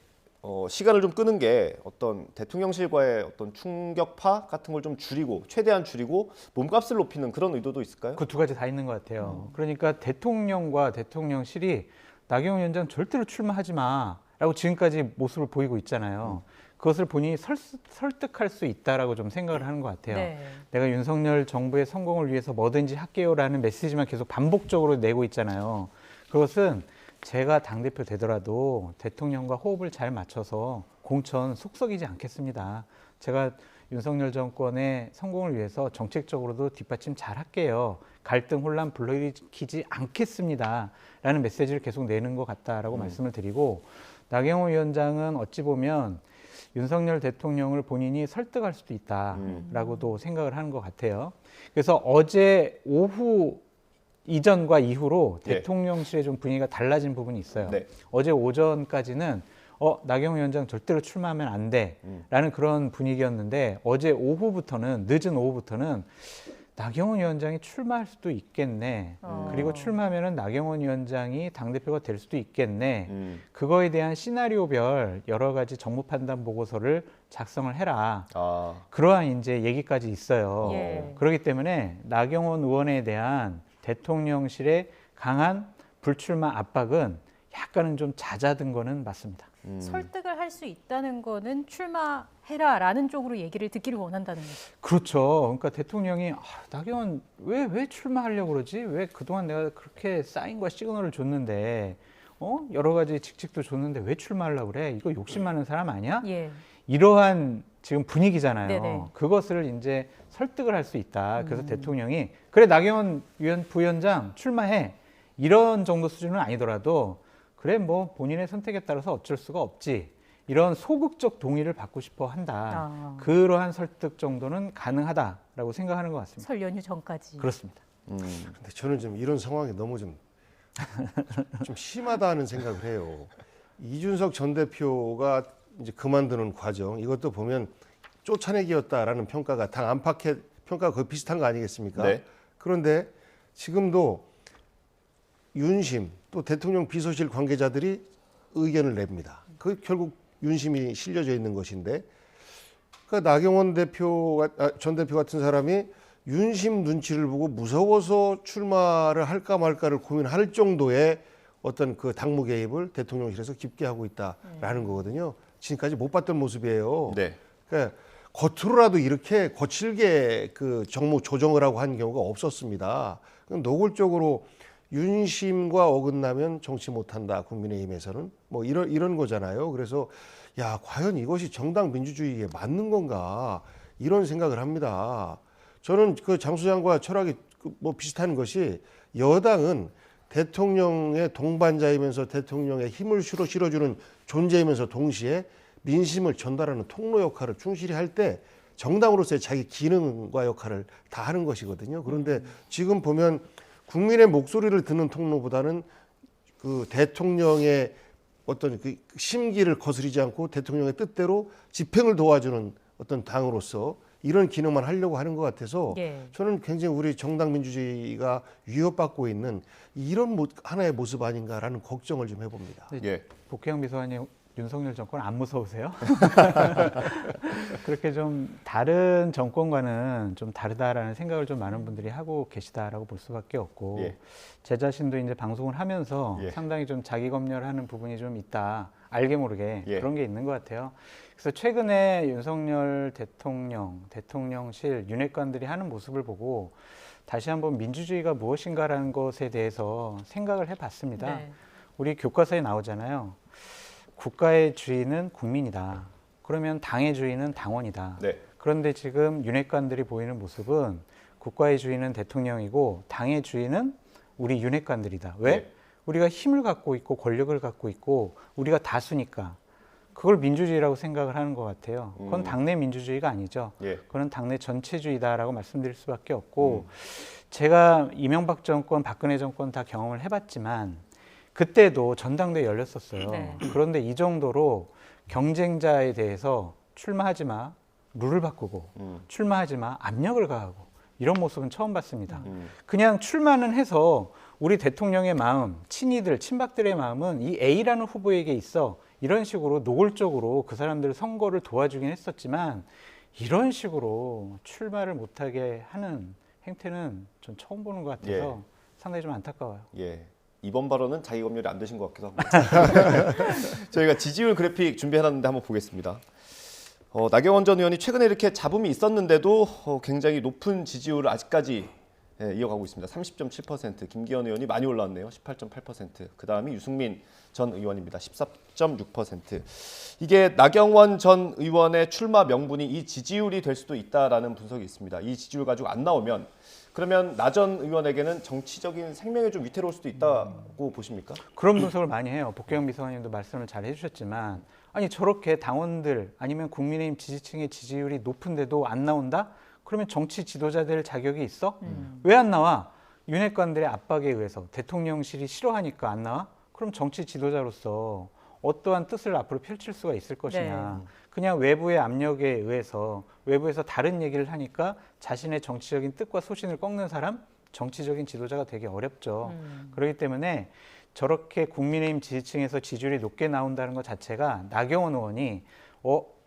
시간을 좀 끄는 게 어떤 대통령실과의 어떤 충격파 같은 걸 좀 줄이고 최대한 줄이고 몸값을 높이는 그런 의도도 있을까요? 그 두 가지 다 있는 것 같아요. 그러니까 대통령과 대통령실이 나경원 위원장 절대로 출마하지 마라고 지금까지 모습을 보이고 있잖아요. 그것을 본인이 설득할 수 있다라고 좀 생각을 하는 것 같아요. 내가 윤석열 정부의 성공을 위해서 뭐든지 할게요라는 메시지만 계속 반복적으로 내고 있잖아요. 그것은 제가 당대표 되더라도 대통령과 호흡을 잘 맞춰서 공천 속썩이지 않겠습니다. 제가 윤석열 정권의 성공을 위해서 정책적으로도 뒷받침 잘 할게요. 갈등 혼란 불러일으키지 않겠습니다. 라는 메시지를 계속 내는 것 같다라고 말씀을 드리고 나경원 위원장은 어찌 보면 윤석열 대통령을 본인이 설득할 수도 있다라고도 생각을 하는 것 같아요. 그래서 어제 오후 이전과 이후로 대통령실의 좀 분위기가 달라진 부분이 있어요. 어제 오전까지는 나경원 위원장 절대로 출마하면 안 돼라는 그런 분위기였는데 어제 오후부터는 늦은 오후부터는 나경원 위원장이 출마할 수도 있겠네. 그리고 출마하면은 나경원 위원장이 당대표가 될 수도 있겠네. 그거에 대한 시나리오별 여러 가지 정무 판단 보고서를 작성을 해라. 그러한 이제 얘기까지 있어요. 그렇기 때문에 나경원 의원에 대한 대통령실의 강한 불출마 압박은 약간은 좀 잦아든 거는 맞습니다. 설득을 할 수 있다는 거는 출마해라라는 쪽으로 얘기를 듣기를 원한다는 거죠. 그렇죠. 그러니까 대통령이 나경원 왜 출마하려고 그러지? 왜 그동안 내가 그렇게 사인과 시그널을 줬는데 여러 가지 직책도 줬는데 왜 출마하려고 그래? 이거 욕심 많은 사람 아니야? 이러한 지금 분위기잖아요. 그것을 이제 설득을 할 수 있다. 그래서 대통령이 그래 나경원 부위원장 출마해. 이런 정도 수준은 아니더라도 그래 뭐 본인의 선택에 따라서 어쩔 수가 없지. 이런 소극적 동의를 받고 싶어 한다. 그러한 설득 정도는 가능하다라고 생각하는 것 같습니다. 설 연휴 전까지. 그렇습니다. 근데 저는 좀 이런 상황이 너무 좀 심하다는 생각을 해요. 이준석 전 대표가 이제 그만두는 과정, 이것도 보면 쫓아내기였다라는 평가가 당 안팎의 평가가 거의 비슷한 거 아니겠습니까? 네. 그런데 지금도 윤심 또 대통령 비서실 관계자들이 의견을 냅니다. 그 결국 윤심이 실려져 있는 것인데, 그 나경원 전 대표 같은 사람이 윤심 눈치를 보고 무서워서 출마를 할까 말까를 고민할 정도의 어떤 그 당무 개입을 대통령실에서 깊게 하고 있다라는 거거든요. 지금까지 못 봤던 모습이에요. 네. 그러니까 겉으로라도 이렇게 거칠게 그 정무 조정을 하고 한 경우가 없었습니다. 노골적으로 윤심과 어긋나면 정치 못한다, 국민의힘에서는 뭐 이런 거잖아요. 그래서 야, 과연 이것이 정당 민주주의에 맞는 건가, 이런 생각을 합니다. 저는 그 장 소장과 철학이 뭐 비슷한 것이, 여당은 대통령의 동반자이면서 대통령의 힘을 실어주는 존재이면서 동시에 민심을 전달하는 통로 역할을 충실히 할 때 정당으로서의 자기 기능과 역할을 다 하는 것이거든요. 그런데 지금 보면 국민의 목소리를 듣는 통로보다는 그 대통령의 어떤 그 심기를 거스르지 않고 대통령의 뜻대로 집행을 도와주는 어떤 당으로서 이런 기능만 하려고 하는 것 같아서 저는 굉장히 우리 정당 민주주의가 위협받고 있는 이런 하나의 모습 아닌가라는 걱정을 좀 해봅니다. 복혜영 비서관님, 윤석열 정권 안 무서우세요? 그렇게 좀 다른 정권과는 좀 다르다라는 생각을 좀 많은 분들이 하고 계시다라고 볼 수밖에 없고, 제 자신도 이제 방송을 하면서 상당히 좀 자기 검열하는 부분이 좀 있다, 알게 모르게 그런 게 있는 것 같아요. 그래서 최근에 윤석열 대통령실 윤핵관들이 하는 모습을 보고 다시 한번 민주주의가 무엇인가라는 것에 대해서 생각을 해봤습니다. 우리 교과서에 나오잖아요. 국가의 주인은 국민이다. 그러면 당의 주인은 당원이다. 그런데 지금 윤핵관들이 보이는 모습은 국가의 주인은 대통령이고 당의 주인은 우리 윤핵관들이다. 왜? 우리가 힘을 갖고 있고 권력을 갖고 있고 우리가 다수니까. 그걸 민주주의라고 생각을 하는 것 같아요. 그건 당내 민주주의가 아니죠. 그건 당내 전체주의다라고 말씀드릴 수밖에 없고, 제가 이명박 정권, 박근혜 정권 다 경험을 해봤지만 그때도 전당대회 열렸었어요. 그런데 이 정도로 경쟁자에 대해서 출마하지 마, 룰을 바꾸고 출마하지 마, 압력을 가하고 이런 모습은 처음 봤습니다. 그냥 출마는 해서 우리 대통령의 마음, 친이들, 친박들의 마음은 이 A라는 후보에게 있어. 이런 식으로 노골적으로 그 사람들 선거를 도와주긴 했었지만 이런 식으로 출마를 못하게 하는 행태는 전 처음 보는 것 같아서 상당히 좀 안타까워요. 이번 발언은 자기 검열이 안 되신 것 같기도 하고. 저희가 지지율 그래픽 준비해놨는데 한번 보겠습니다. 나경원 전 의원이 최근에 이렇게 잡음이 있었는데도 굉장히 높은 지지율을 아직까지 이어가고 있습니다. 30.7%, 김기현 의원이 많이 올라왔네요. 18.8%. 그 다음이 유승민 전 의원입니다. 14.6%. 이게 나경원 전 의원의 출마 명분이 이 지지율이 될 수도 있다라는 분석이 있습니다. 이 지지율 가지고 안 나오면 그러면 나 전 의원에게는 정치적인 생명이 좀 위태로울 수도 있다고 보십니까? 그런 분석을 많이 해요. 복혜영 비서관님도 말씀을 잘 해주셨지만, 아니 저렇게 당원들 아니면 국민의힘 지지층의 지지율이 높은데도 안 나온다? 그러면 정치 지도자들 자격이 있어? 왜 안 나와? 윤핵관들의 압박에 의해서 대통령실이 싫어하니까 안 나와? 그럼 정치 지도자로서 어떠한 뜻을 앞으로 펼칠 수가 있을 것이냐. 그냥 외부의 압력에 의해서 외부에서 다른 얘기를 하니까 자신의 정치적인 뜻과 소신을 꺾는 사람, 정치적인 지도자가 되기 어렵죠. 그렇기 때문에 저렇게 국민의힘 지지층에서 지지율이 높게 나온다는 것 자체가 나경원 의원이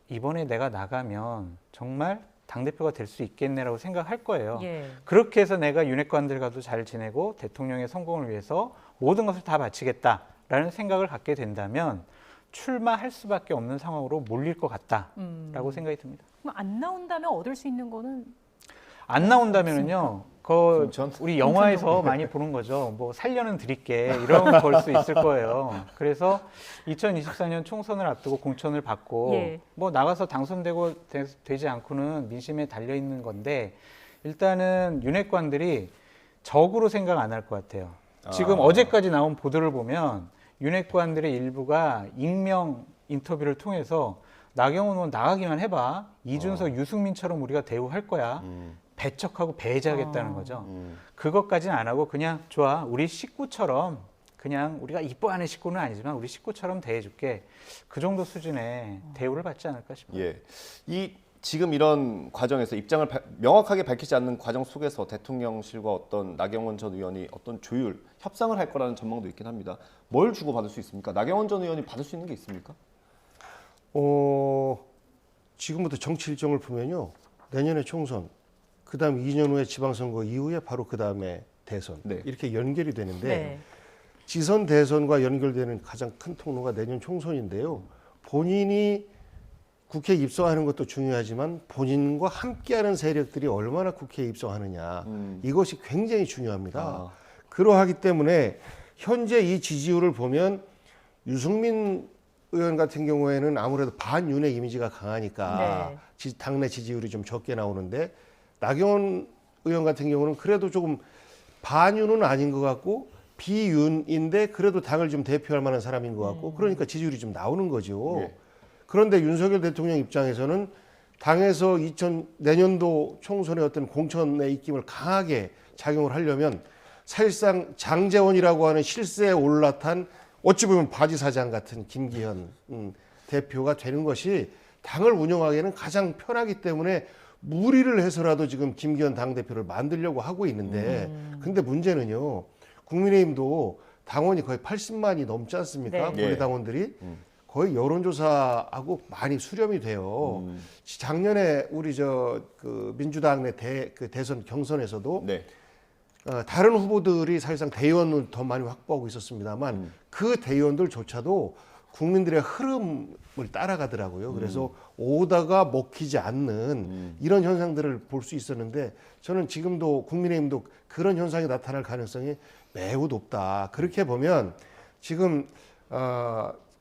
이번에 내가 나가면 정말 당대표가 될 수 있겠네라고 생각할 거예요. 그렇게 해서 내가 윤핵관들과도 잘 지내고 대통령의 성공을 위해서 모든 것을 다 바치겠다라는 생각을 갖게 된다면 출마할 수밖에 없는 상황으로 몰릴 것 같다라고 생각이 듭니다. 그럼 안 나온다면 얻을 수 있는 거는? 안 나온다면은요, 우리 영화에서 많이 보는 거죠. 뭐 살려는 드릴게 이런 걸 수 있을 거예요. 그래서 2024년 총선을 앞두고 공천을 받고 뭐 나가서 당선되고 되지 않고는 민심에 달려 있는 건데, 일단은 윤핵관들이 적으로 생각 안 할 것 같아요. 지금 어제까지 나온 보도를 보면 윤핵관들의 일부가 익명 인터뷰를 통해서 나경원 의원 나가기만 해봐. 이준석, 유승민처럼 우리가 대우할 거야. 배척하고 배제하겠다는 거죠. 그것까지는 안 하고 그냥 좋아. 우리 식구처럼 그냥 우리가 이뻐하는 식구는 아니지만 우리 식구처럼 대해줄게. 그 정도 수준의 대우를 받지 않을까 싶어요. 예. 지금 이런 과정에서 입장을 명확하게 밝히지 않는 과정 속에서 대통령실과 어떤 나경원 전 의원이 어떤 조율, 협상을 할 거라는 전망도 있긴 합니다. 뭘 주고받을 수 있습니까? 나경원 전 의원이 받을 수 있는 게 있습니까? 지금부터 정치 일정을 보면요. 내년에 총선, 그다음 2년 후에 지방선거 이후에 바로 그다음에 대선. 네. 이렇게 연결이 되는데 네. 지선 대선과 연결되는 가장 큰 통로가 내년 총선인데요. 본인이 국회에 입성하는 것도 중요하지만 본인과 함께하는 세력들이 얼마나 국회에 입성하느냐. 이것이 굉장히 중요합니다. 그러하기 때문에 현재 이 지지율을 보면 유승민 의원 같은 경우에는 아무래도 반윤의 이미지가 강하니까 당내 지지율이 좀 적게 나오는데 나경원 의원 같은 경우는 그래도 조금 반윤은 아닌 것 같고 비윤인데 그래도 당을 좀 대표할 만한 사람인 것 같고 그러니까 지지율이 좀 나오는 거죠. 예. 그런데 윤석열 대통령 입장에서는 당에서 내년도 총선의 어떤 공천의 입김을 강하게 작용을 하려면 사실상 장제원이라고 하는 실세에 올라탄 어찌 보면 바지사장 같은 김기현 대표가 되는 것이 당을 운영하기에는 가장 편하기 때문에 무리를 해서라도 지금 김기현 당대표를 만들려고 하고 있는데 근데 문제는요. 국민의힘도 당원이 거의 80만이 넘지 않습니까? 네. 본래 당원들이. 거의 여론조사하고 많이 수렴이 돼요. 작년에 우리 민주당 내 대선 경선에서도 네. 다른 후보들이 사실상 대의원을 더 많이 확보하고 있었습니다만 그 대의원들조차도 국민들의 흐름을 따라가더라고요. 그래서 오다가 먹히지 않는 이런 현상들을 볼 수 있었는데 저는 지금도 국민의힘도 그런 현상이 나타날 가능성이 매우 높다. 그렇게 보면 지금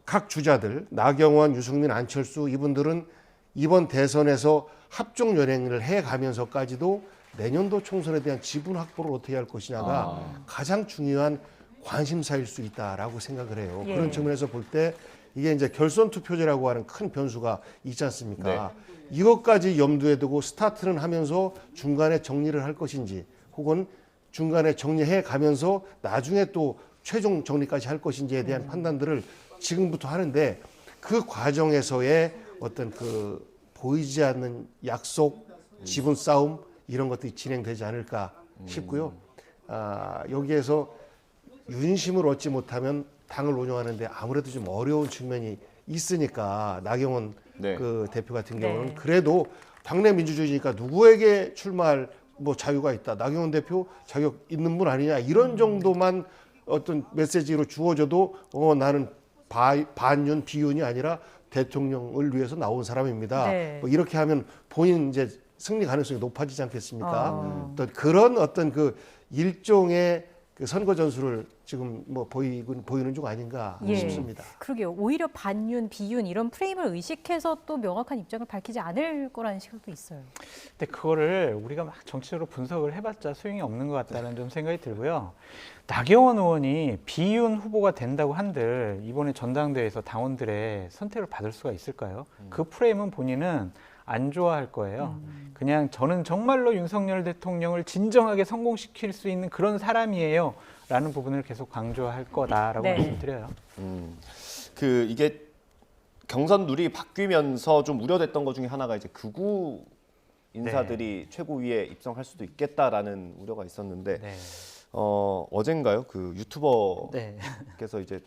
각 주자들 나경원, 유승민, 안철수 이분들은 이번 대선에서 합종 연행을 해가면서까지도 내년도 총선에 대한 지분 확보를 어떻게 할 것이냐가 가장 중요한 관심사일 수 있다라고 생각을 해요. 예. 그런 측면에서 볼 때 이게 이제 결선 투표제라고 하는 큰 변수가 있지 않습니까? 이것까지 염두에 두고 스타트는 하면서 중간에 정리를 할 것인지 혹은 중간에 정리해 가면서 나중에 또 최종 정리까지 할 것인지에 대한 판단들을 지금부터 하는데 그 과정에서의 어떤 그 보이지 않는 약속, 지분 싸움 이런 것들이 진행되지 않을까 싶고요. 여기에서 윤심을 얻지 못하면 당을 운영하는데 아무래도 좀 어려운 측면이 있으니까 나경원 그 대표 같은 경우는 그래도 당내 민주주의니까 누구에게 출마할 자유가 있다. 나경원 대표 자격 있는 분 아니냐 이런 정도만 어떤 메시지로 주어져도 나는 반윤 비윤이 아니라 대통령을 위해서 나온 사람입니다. 이렇게 하면 본인 이제 승리 가능성이 높아지지 않겠습니까? 또 그런 어떤 그 일종의 그 선거 전술을 지금 보이는 중 아닌가 싶습니다. 그러게요. 오히려 반윤, 비윤 이런 프레임을 의식해서 또 명확한 입장을 밝히지 않을 거라는 시각도 있어요. 근데 그거를 우리가 막 정치적으로 분석을 해봤자 소용이 없는 것 같다는 좀 생각이 들고요. 나경원 의원이 비윤 후보가 된다고 한들 이번에 전당대회에서 당원들의 선택을 받을 수가 있을까요? 그 프레임은 본인은 안 좋아할 거예요. 그냥 저는 정말로 윤석열 대통령을 진정하게 성공시킬 수 있는 그런 사람이에요. 라는 부분을 계속 강조할 거다라고 말씀드려요. 이게 경선 룰이 바뀌면서 좀 우려됐던 것 중에 하나가 이제 극우 인사들이 최고위에 입성할 수도 있겠다라는 우려가 있었는데 어젠가요? 그 유튜버께서 이제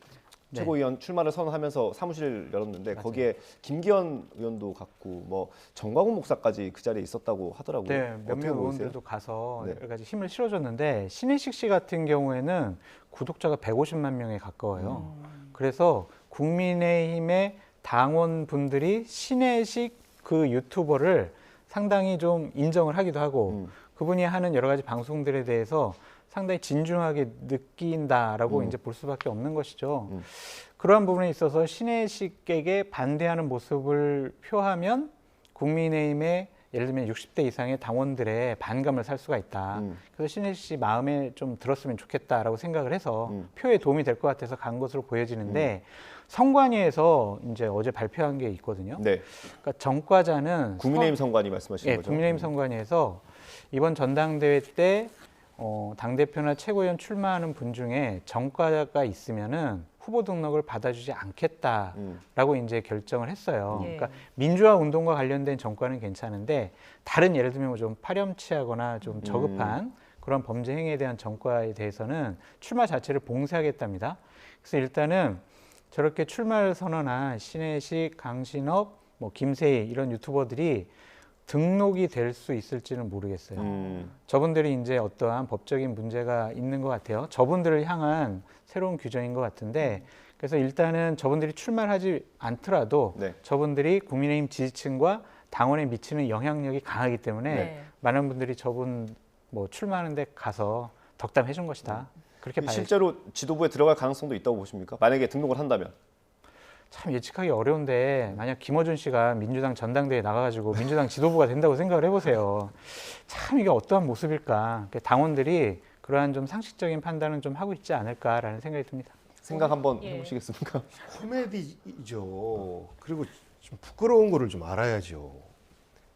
최고위원 출마를 선언하면서 사무실을 열었는데 거기에 김기현 의원도 갔고 정광훈 목사까지 그 자리에 있었다고 하더라고요. 네, 몇몇 의원들도 가서 여러 가지 힘을 실어줬는데 신혜식 씨 같은 경우에는 구독자가 150만 명에 가까워요. 그래서 국민의힘의 당원분들이 신혜식 그 유튜버를 상당히 좀 인정을 하기도 하고 그분이 하는 여러 가지 방송들에 대해서 상당히 진중하게 느낀다라고 이제 볼 수밖에 없는 것이죠. 그러한 부분에 있어서 신혜식에게 반대하는 모습을 표하면 국민의힘의 예를 들면 60대 이상의 당원들의 반감을 살 수가 있다. 그래서 신혜식 씨 마음에 좀 들었으면 좋겠다라고 생각을 해서 표에 도움이 될 것 같아서 간 것으로 보여지는데 선관위에서 이제 어제 발표한 게 있거든요. 네. 그러니까 전과자는 국민의힘 선관위 말씀하시는 거죠? 국민의힘 선관위에서 이번 전당대회 때 당대표나 최고위원 출마하는 분 중에 전과자가 있으면은 후보 등록을 받아주지 않겠다라고 이제 결정을 했어요. 그러니까 민주화 운동과 관련된 전과는 괜찮은데 다른 예를 들면 좀 파렴치하거나 좀 저급한 그런 범죄 행위에 대한 전과에 대해서는 출마 자체를 봉쇄하겠답니다. 그래서 일단은 저렇게 출마를 선언한 신혜식, 강신업, 뭐 김세희 이런 유튜버들이 등록이 될 수 있을지는 모르겠어요. 저분들이 이제 어떠한 법적인 문제가 있는 것 같아요. 저분들을 향한 새로운 규정인 것 같은데 그래서 일단은 저분들이 출마를 하지 않더라도 저분들이 국민의힘 지지층과 당원에 미치는 영향력이 강하기 때문에 많은 분들이 저분 뭐 출마하는데 가서 덕담해 준 것이다. 그렇게 봐야죠. 실제로 지도부에 들어갈 가능성도 있다고 보십니까? 만약에 등록을 한다면. 참 예측하기 어려운데 만약 김어준 씨가 민주당 전당대회에 나가가지고 민주당 지도부가 된다고 생각을 해보세요. 참 이게 어떠한 모습일까. 당원들이 그러한 좀 상식적인 판단은 좀 하고 있지 않을까라는 생각이 듭니다. 생각 한번 해보시겠습니까? 코미디죠. 그리고 좀 부끄러운 거를 좀 알아야죠.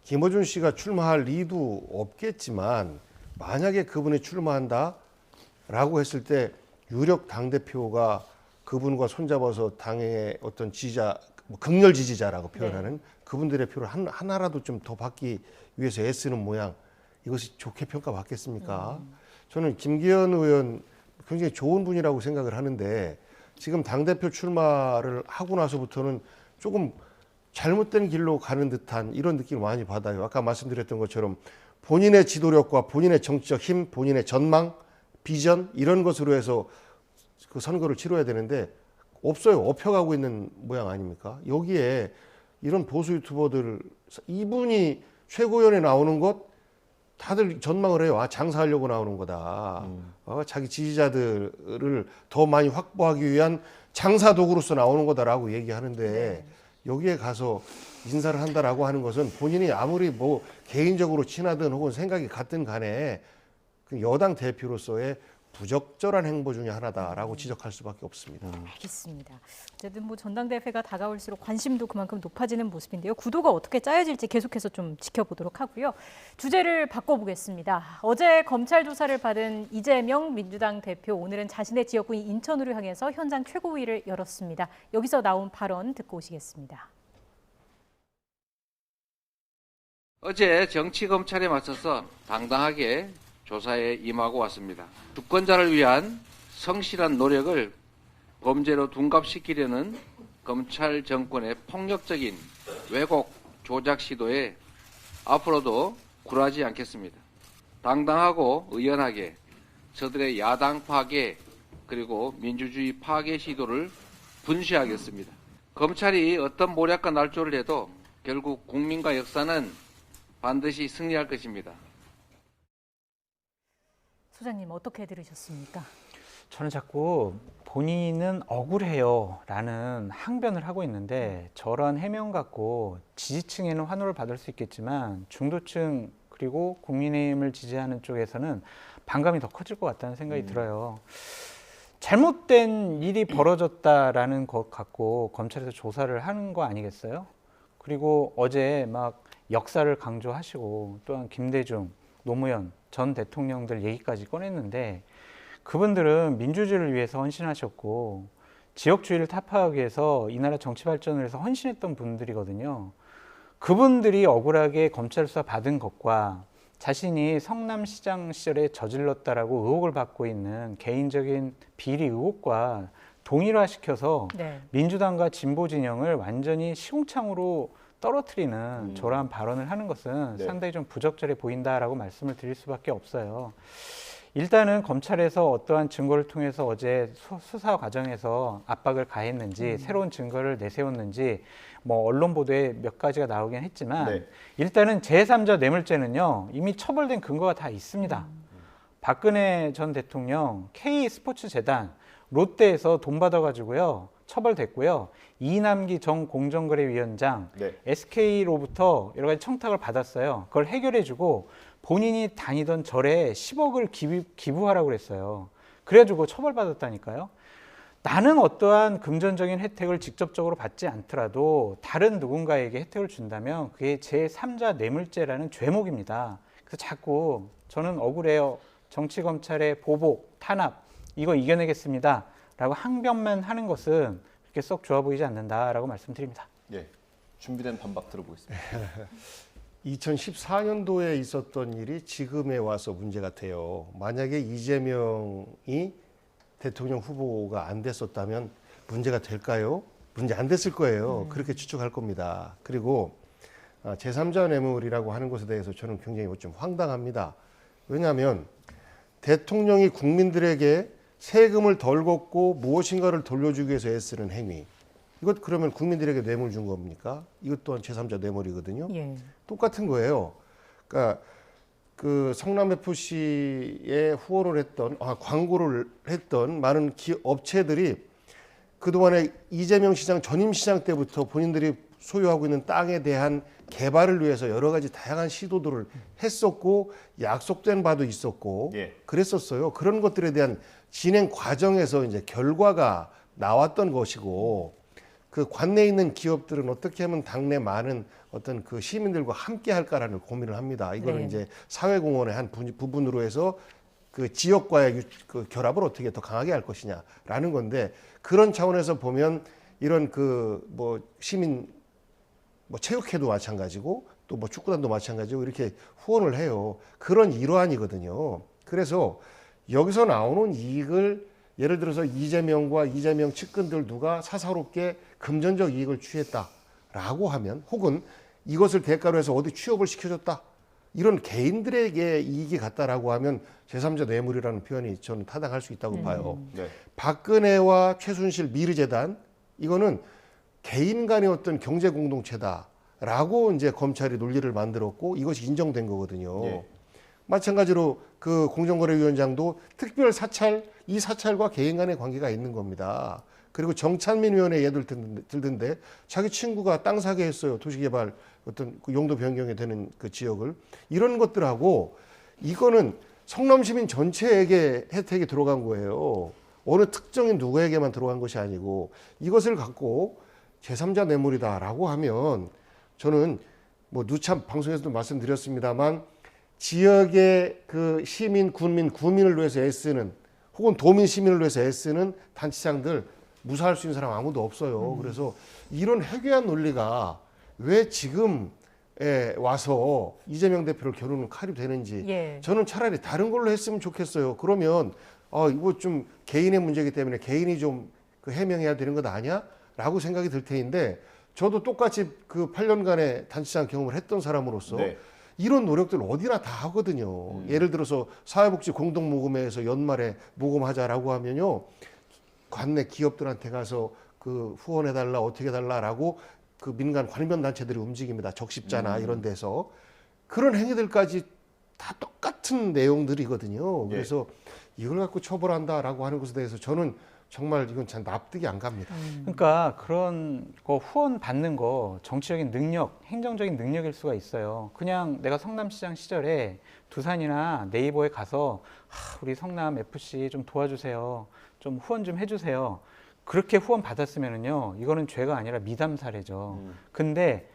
김어준 씨가 출마할 리도 없겠지만 만약에 그분이 출마한다라고 했을 때 유력 당대표가 그분과 손잡아서 당의 어떤 지지자, 극렬 지지자라고 표현하는 그분들의 표를 하나라도 좀 더 받기 위해서 애쓰는 모양, 이것이 좋게 평가받겠습니까? 저는 김기현 의원 굉장히 좋은 분이라고 생각을 하는데 지금 당대표 출마를 하고 나서부터는 조금 잘못된 길로 가는 듯한 이런 느낌을 많이 받아요. 아까 말씀드렸던 것처럼 본인의 지도력과 본인의 정치적 힘, 본인의 전망, 비전 이런 것으로 해서 그 선거를 치러야 되는데 없어요. 업혀가고 있는 모양 아닙니까? 여기에 이런 보수 유튜버들 이분이 최고위원에 나오는 것 다들 전망을 해요. 아, 장사하려고 나오는 거다. 자기 지지자들을 더 많이 확보하기 위한 장사 도구로서 나오는 거다라고 얘기하는데 여기에 가서 인사를 한다라고 하는 것은 본인이 아무리 뭐 개인적으로 친하든 혹은 생각이 같든 간에 그 여당 대표로서의 부적절한 행보 중에 하나다라고 지적할 수밖에 없습니다. 알겠습니다. 어쨌든 뭐 전당대회가 다가올수록 관심도 그만큼 높아지는 모습인데요. 구도가 어떻게 짜여질지 계속해서 좀 지켜보도록 하고요. 주제를 바꿔보겠습니다. 어제 검찰 조사를 받은 이재명 민주당 대표, 오늘은 자신의 지역구인 인천으로 향해서 현장 최고위를 열었습니다. 여기서 나온 발언 듣고 오시겠습니다. 어제 정치검찰에 맞서서 당당하게 조사에 임하고 왔습니다. 주권자를 위한 성실한 노력을 범죄로 둔갑시키려는 검찰 정권의 폭력적인 왜곡, 조작 시도에 앞으로도 굴하지 않겠습니다. 당당하고 의연하게 저들의 야당 파괴 그리고 민주주의 파괴 시도를 분쇄하겠습니다. 검찰이 어떤 모략과 날조를 해도 결국 국민과 역사는 반드시 승리할 것입니다. 소장님 어떻게 들으셨습니까? 저는 자꾸 본인은 억울해요 라는 항변을 하고 있는데 저런 해명 갖고 지지층에는 환호를 받을 수 있겠지만 중도층 그리고 국민의힘을 지지하는 쪽에서는 반감이 더 커질 것 같다는 생각이 들어요. 잘못된 일이 벌어졌다라는 것 갖고 검찰에서 조사를 하는 거 아니겠어요? 그리고 어제 막 역사를 강조하시고 또한 김대중, 노무현 전 대통령들 얘기까지 꺼냈는데 그분들은 민주주의를 위해서 헌신하셨고 지역주의를 타파하기 위해서 이 나라 정치 발전을 위해서 헌신했던 분들이거든요. 그분들이 억울하게 검찰 수사 받은 것과 자신이 성남시장 시절에 저질렀다라고 의혹을 받고 있는 개인적인 비리 의혹과 동일화시켜서 민주당과 진보 진영을 완전히 시궁창으로 떨어뜨리는 저러한 발언을 하는 것은 상당히 좀 부적절해 보인다라고 말씀을 드릴 수밖에 없어요. 일단은 검찰에서 어떠한 증거를 통해서 어제 수사 과정에서 압박을 가했는지 새로운 증거를 내세웠는지 뭐 언론 보도에 몇 가지가 나오긴 했지만 일단은 제3자 뇌물죄는요 이미 처벌된 근거가 다 있습니다. 박근혜 전 대통령 K스포츠재단 롯데에서 돈 받아가지고요 처벌됐고요. 이남기 전 공정거래위원장 네. SK로부터 여러 가지 청탁을 받았어요. 그걸 해결해주고 본인이 다니던 절에 10억을 기부하라고 그랬어요. 그래가지고 처벌받았다니까요. 나는 어떠한 금전적인 혜택을 직접적으로 받지 않더라도 다른 누군가에게 혜택을 준다면 그게 제3자 뇌물죄라는 죄목입니다. 그래서 자꾸 저는 억울해요. 정치검찰의 보복, 탄압 이거 이겨내겠습니다. 라고 항변만 하는 것은 그렇게 썩 좋아 보이지 않는다라고 말씀드립니다. 예, 준비된 반박 들어보겠습니다. 2014년도에 있었던 일이 지금에 와서 문제 같아요. 만약에 이재명이 대통령 후보가 안 됐었다면 문제가 될까요? 문제 안 됐을 거예요. 그렇게 추측할 겁니다. 그리고 제3자 뇌물이라고 하는 것에 대해서 저는 굉장히 좀 황당합니다. 왜냐하면 대통령이 국민들에게 세금을 덜 걷고 무엇인가를 돌려주기 위해서 애쓰는 행위. 이것 그러면 국민들에게 뇌물 준 겁니까? 이것 또한 제3자 뇌물이거든요. 예. 똑같은 거예요. 그러니까 그 성남FC에 후원을 했던, 광고를 했던 많은 업체들이 그동안에 이재명 시장 전임 시장 때부터 본인들이 소유하고 있는 땅에 대한 개발을 위해서 여러 가지 다양한 시도들을 했었고 약속된 바도 있었고 예. 그랬었어요. 그런 것들에 대한 진행 과정에서 이제 결과가 나왔던 것이고 그 관내에 있는 기업들은 어떻게 하면 당내 많은 어떤 그 시민들과 함께 할까라는 고민을 합니다. 이거는 네. 이제 사회공헌의 한 부분으로 해서 그 지역과의 그 결합을 어떻게 더 강하게 할 것이냐라는 건데 그런 차원에서 보면 이런 그 뭐 시민 뭐 체육회도 마찬가지고 또 뭐 축구단도 마찬가지고 이렇게 후원을 해요. 그런 일환이거든요. 그래서 여기서 나오는 이익을 예를 들어서 이재명과 이재명 측근들 누가 사사롭게 금전적 이익을 취했다라고 하면 혹은 이것을 대가로 해서 어디 취업을 시켜줬다 이런 개인들에게 이익이 갔다라고 하면 제3자 뇌물이라는 표현이 저는 타당할 수 있다고 봐요. 네. 박근혜와 최순실 미르재단 이거는 개인 간의 어떤 경제 공동체다라고 이제 검찰이 논리를 만들었고 이것이 인정된 거거든요. 예. 마찬가지로 그 공정거래위원장도 특별 사찰, 이 사찰과 개인 간의 관계가 있는 겁니다. 그리고 정찬민 위원회 예를 들던데 자기 친구가 땅 사게 했어요. 도시개발 어떤 그 용도 변경이 되는 그 지역을. 이런 것들하고 이거는 성남 시민 전체에게 혜택이 들어간 거예요. 어느 특정인 누구에게만 들어간 것이 아니고 이것을 갖고 제3자 뇌물이다라고 하면 저는 뭐 누차 방송에서도 말씀드렸습니다만 지역의 그 시민, 군민, 구민을 위해서 애쓰는 혹은 도민 시민을 위해서 애쓰는 단체장들 무사할 수 있는 사람 아무도 없어요. 그래서 이런 해괴한 논리가 왜 지금에 와서 이재명 대표를 겨누는 칼이 되는지 예. 저는 차라리 다른 걸로 했으면 좋겠어요. 그러면 이거 좀 개인의 문제이기 때문에 개인이 좀 그 해명해야 되는 것 아니야? 라고 생각이 들 테인데 저도 똑같이 그 8년간의 단체장 경험을 했던 사람으로서 네. 이런 노력들 어디나 다 하거든요. 예를 들어서 사회복지 공동모금회에서 연말에 모금하자라고 하면요. 관내 기업들한테 가서 그 후원해달라 어떻게 해달라라고 그 민간 관련단체들이 움직입니다. 적십자나 이런 데서. 그런 행위들까지 다 똑같은 내용들이거든요. 그래서 이걸 갖고 처벌한다라고 하는 것에 대해서 저는 정말 이건 참 납득이 안 갑니다. 그러니까 그런 거 후원 받는 거 정치적인 능력, 행정적인 능력일 수가 있어요. 그냥 내가 성남시장 시절에 두산이나 네이버에 가서 우리 성남FC 좀 도와주세요. 좀 후원 좀 해주세요. 그렇게 후원 받았으면은요, 이거는 죄가 아니라 미담 사례죠. 근데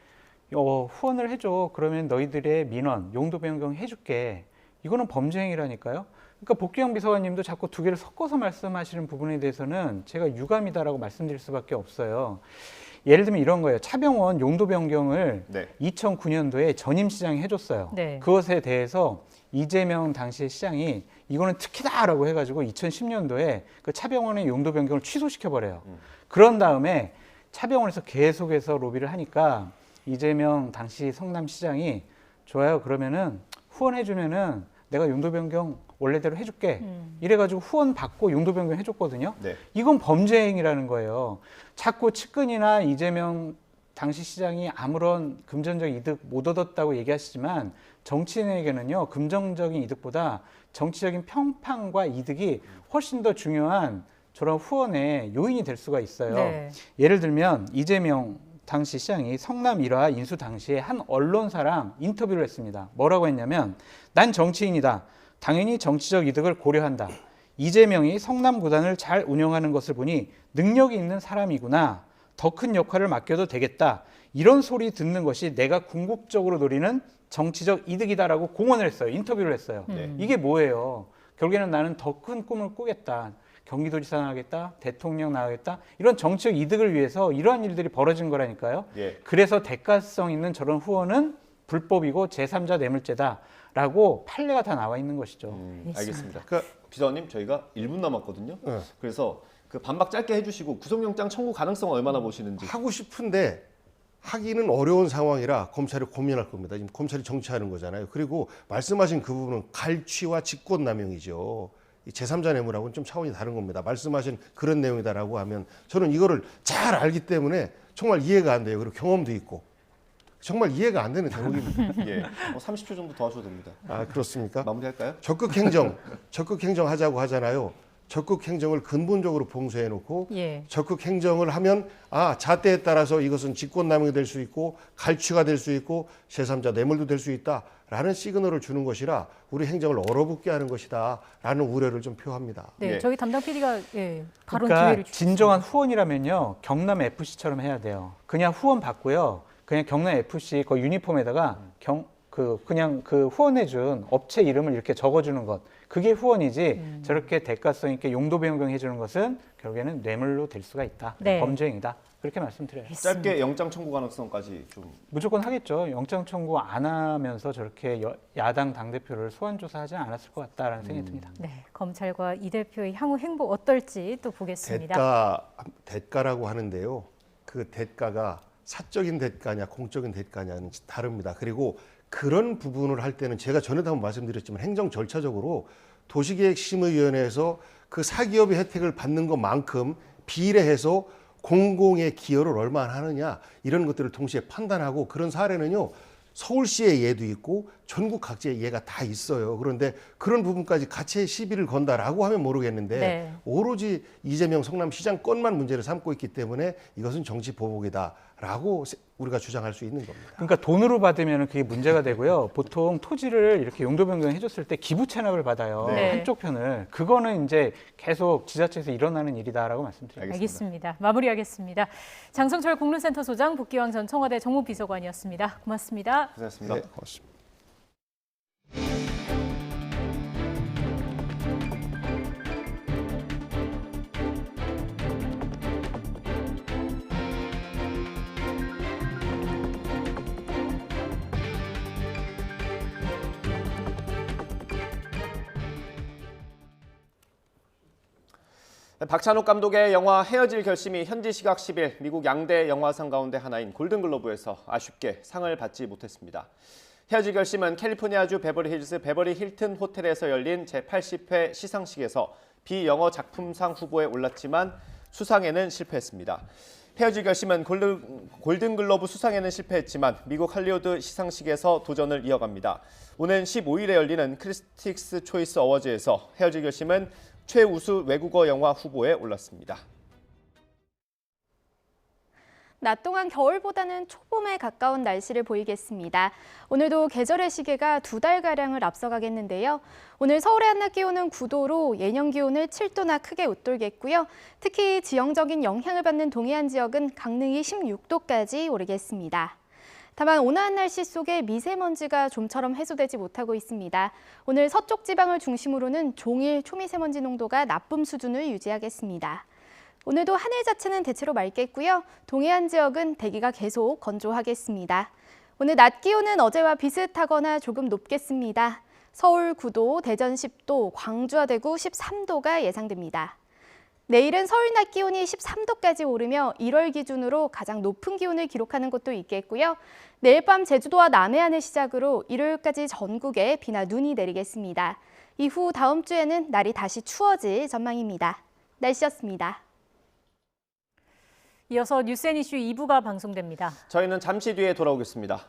후원을 해줘. 그러면 너희들의 민원, 용도 변경 해줄게. 이거는 범죄 행위라니까요. 그러니까 복귀영 비서관님도 자꾸 두 개를 섞어서 말씀하시는 부분에 대해서는 제가 유감이다라고 말씀드릴 수밖에 없어요. 예를 들면 이런 거예요. 차병원 용도 변경을 2009년도에 전임 시장이 해줬어요. 네. 그것에 대해서 이재명 당시의 시장이 이거는 특혜다라고 해가지고 2010년도에 그 차병원의 용도 변경을 취소시켜버려요. 그런 다음에 차병원에서 계속해서 로비를 하니까 이재명 당시 성남시장이 좋아요. 그러면은 후원해주면은 내가 용도 변경 원래대로 해줄게. 이래가지고 후원 받고 용도 변경 해줬거든요. 네. 이건 범죄 행위라는 거예요. 자꾸 측근이나 이재명 당시 시장이 아무런 금전적 이득 못 얻었다고 얘기하시지만 정치인에게는요, 금전적인 이득보다 정치적인 평판과 이득이 훨씬 더 중요한 저런 후원의 요인이 될 수가 있어요. 네. 예를 들면 이재명 당시 시장이 성남 1화 인수 당시에 한 언론사랑 인터뷰를 했습니다. 뭐라고 했냐면 난 정치인이다. 당연히 정치적 이득을 고려한다. 이재명이 성남 구단을 잘 운영하는 것을 보니 능력이 있는 사람이구나. 더 큰 역할을 맡겨도 되겠다. 이런 소리 듣는 것이 내가 궁극적으로 노리는 정치적 이득이다라고 공언을 했어요. 인터뷰를 했어요. 이게 뭐예요? 결국에는 나는 더 큰 꿈을 꾸겠다. 경기도지사 나가겠다, 대통령 나가겠다, 이런 정치적 이득을 위해서 이러한 일들이 벌어진 거라니까요. 예. 그래서 대가성 있는 저런 후원은 불법이고 제3자 뇌물죄다라고 판례가 다 나와 있는 것이죠. 알겠습니다. 비서관님, 저희가 1분 남았거든요. 그래서 그 반박 짧게 해주시고 구속영장 청구 가능성 얼마나 보시는지. 하고 싶은데 하기는 어려운 상황이라 검찰이 고민할 겁니다. 지금 검찰이 정치하는 거잖아요. 그리고 말씀하신 그 부분은 갈취와 직권남용이죠. 이 제3자 뇌물하고는 좀 차원이 다른 겁니다. 말씀하신 그런 내용이다라고 하면 저는 이거를 잘 알기 때문에 정말 이해가 안 돼요. 그리고 경험도 있고 정말 이해가 안 되는 대목입니다. 예, 30초 정도 더 하셔도 됩니다. 아, 그렇습니까? 마무리할까요? 적극 행정 하자고 하잖아요. 적극 행정을 근본적으로 봉쇄해 놓고 적극 행정을 하면 잣대에 따라서 이것은 직권남용이 될 수 있고 갈취가 될 수 있고 제3자 뇌물도 될 수 있다라는 시그널을 주는 것이라 우리 행정을 얼어붙게 하는 것이다라는 우려를 좀 표합니다. 네, 저희 담당 PD가 발언 그러니까 기회를 주셨습니다. 진정한 후원이라면요, 경남 FC처럼 해야 돼요. 그냥 후원 받고요, 그냥 경남 FC 그 유니폼에다가 그냥 그 후원해준 업체 이름을 이렇게 적어주는 것, 그게 후원이지 저렇게 대가성 있게 용도 변경해 주는 것은 결국에는 뇌물로 될 수가 있다. 네. 범죄행위다. 그렇게 말씀드려요. 짧게 영장 청구 가능성까지 좀. 무조건 하겠죠. 영장 청구 안 하면서 저렇게 야당 당대표를 소환 조사하지 않았을 것 같다라는 생각이 듭니다. 네, 검찰과 이 대표의 향후 행보 어떨지 또 보겠습니다. 대가라고 하는데요. 그 대가가 사적인 대가냐 공적인 대가냐는 다릅니다. 그리고 그런 부분을 할 때는 제가 전에도 한번 말씀드렸지만 행정 절차적으로 도시계획심의위원회에서 그 사기업이 혜택을 받는 것만큼 비례해서 공공의 기여를 얼마나 하느냐 이런 것들을 동시에 판단하고, 그런 사례는요 서울시의 예도 있고 전국 각지의 예가 다 있어요. 그런데 그런 부분까지 같이 시비를 건다라고 하면 모르겠는데 오로지 이재명 성남시장 건만 문제를 삼고 있기 때문에 이것은 정치 보복이다라고 우리가 주장할 수 있는 겁니다. 그러니까 돈으로 받으면 그게 문제가 되고요. 보통 토지를 이렇게 용도 변경해 줬을 때 기부 체납을 받아요. 한쪽 편을. 그거는 이제 계속 지자체에서 일어나는 일이다라고 말씀드립니다. 알겠습니다. 마무리하겠습니다. 장성철 공론센터 소장, 복기왕 전 청와대 정무비서관이었습니다. 고맙습니다. 고생하셨습니다. 네, 고맙습니다. 박찬욱 감독의 영화 헤어질 결심이 현지 시각 10일 미국 양대 영화상 가운데 하나인 골든글로브에서 아쉽게 상을 받지 못했습니다. 헤어질 결심은 캘리포니아주 베버리힐즈 베버리 힐튼 호텔에서 열린 제80회 시상식에서 비영어 작품상 후보에 올랐지만 수상에는 실패했습니다. 헤어질 결심은 골든글로브 수상에는 실패했지만 미국 할리우드 시상식에서 도전을 이어갑니다. 오는 15일에 열리는 크리틱스 초이스 어워즈에서 헤어질 결심은 최우수 외국어 영화 후보에 올랐습니다. 낮 동안 겨울보다는 초봄에 가까운 날씨를 보이겠습니다. 오늘도 계절의 시계가 2달가량을 앞서가겠는데요. 오늘 서울의 한낮 기온은 9도로 예년 기온을 7도나 크게 웃돌겠고요. 특히 지형적인 영향을 받는 동해안 지역은 강릉이 16도까지 오르겠습니다. 다만 온화한 날씨 속에 미세먼지가 좀처럼 해소되지 못하고 있습니다. 오늘 서쪽 지방을 중심으로는 종일 초미세먼지 농도가 나쁨 수준을 유지하겠습니다. 오늘도 하늘 자체는 대체로 맑겠고요. 동해안 지역은 대기가 계속 건조하겠습니다. 오늘 낮 기온은 어제와 비슷하거나 조금 높겠습니다. 서울 9도, 대전 10도, 광주와 대구 13도가 예상됩니다. 내일은 서울 낮 기온이 13도까지 오르며 1월 기준으로 가장 높은 기온을 기록하는 곳도 있겠고요. 내일 밤 제주도와 남해안을 시작으로 일요일까지 전국에 비나 눈이 내리겠습니다. 이후 다음 주에는 날이 다시 추워질 전망입니다. 날씨였습니다. 이어서 뉴스앤이슈 2부가 방송됩니다. 저희는 잠시 뒤에 돌아오겠습니다.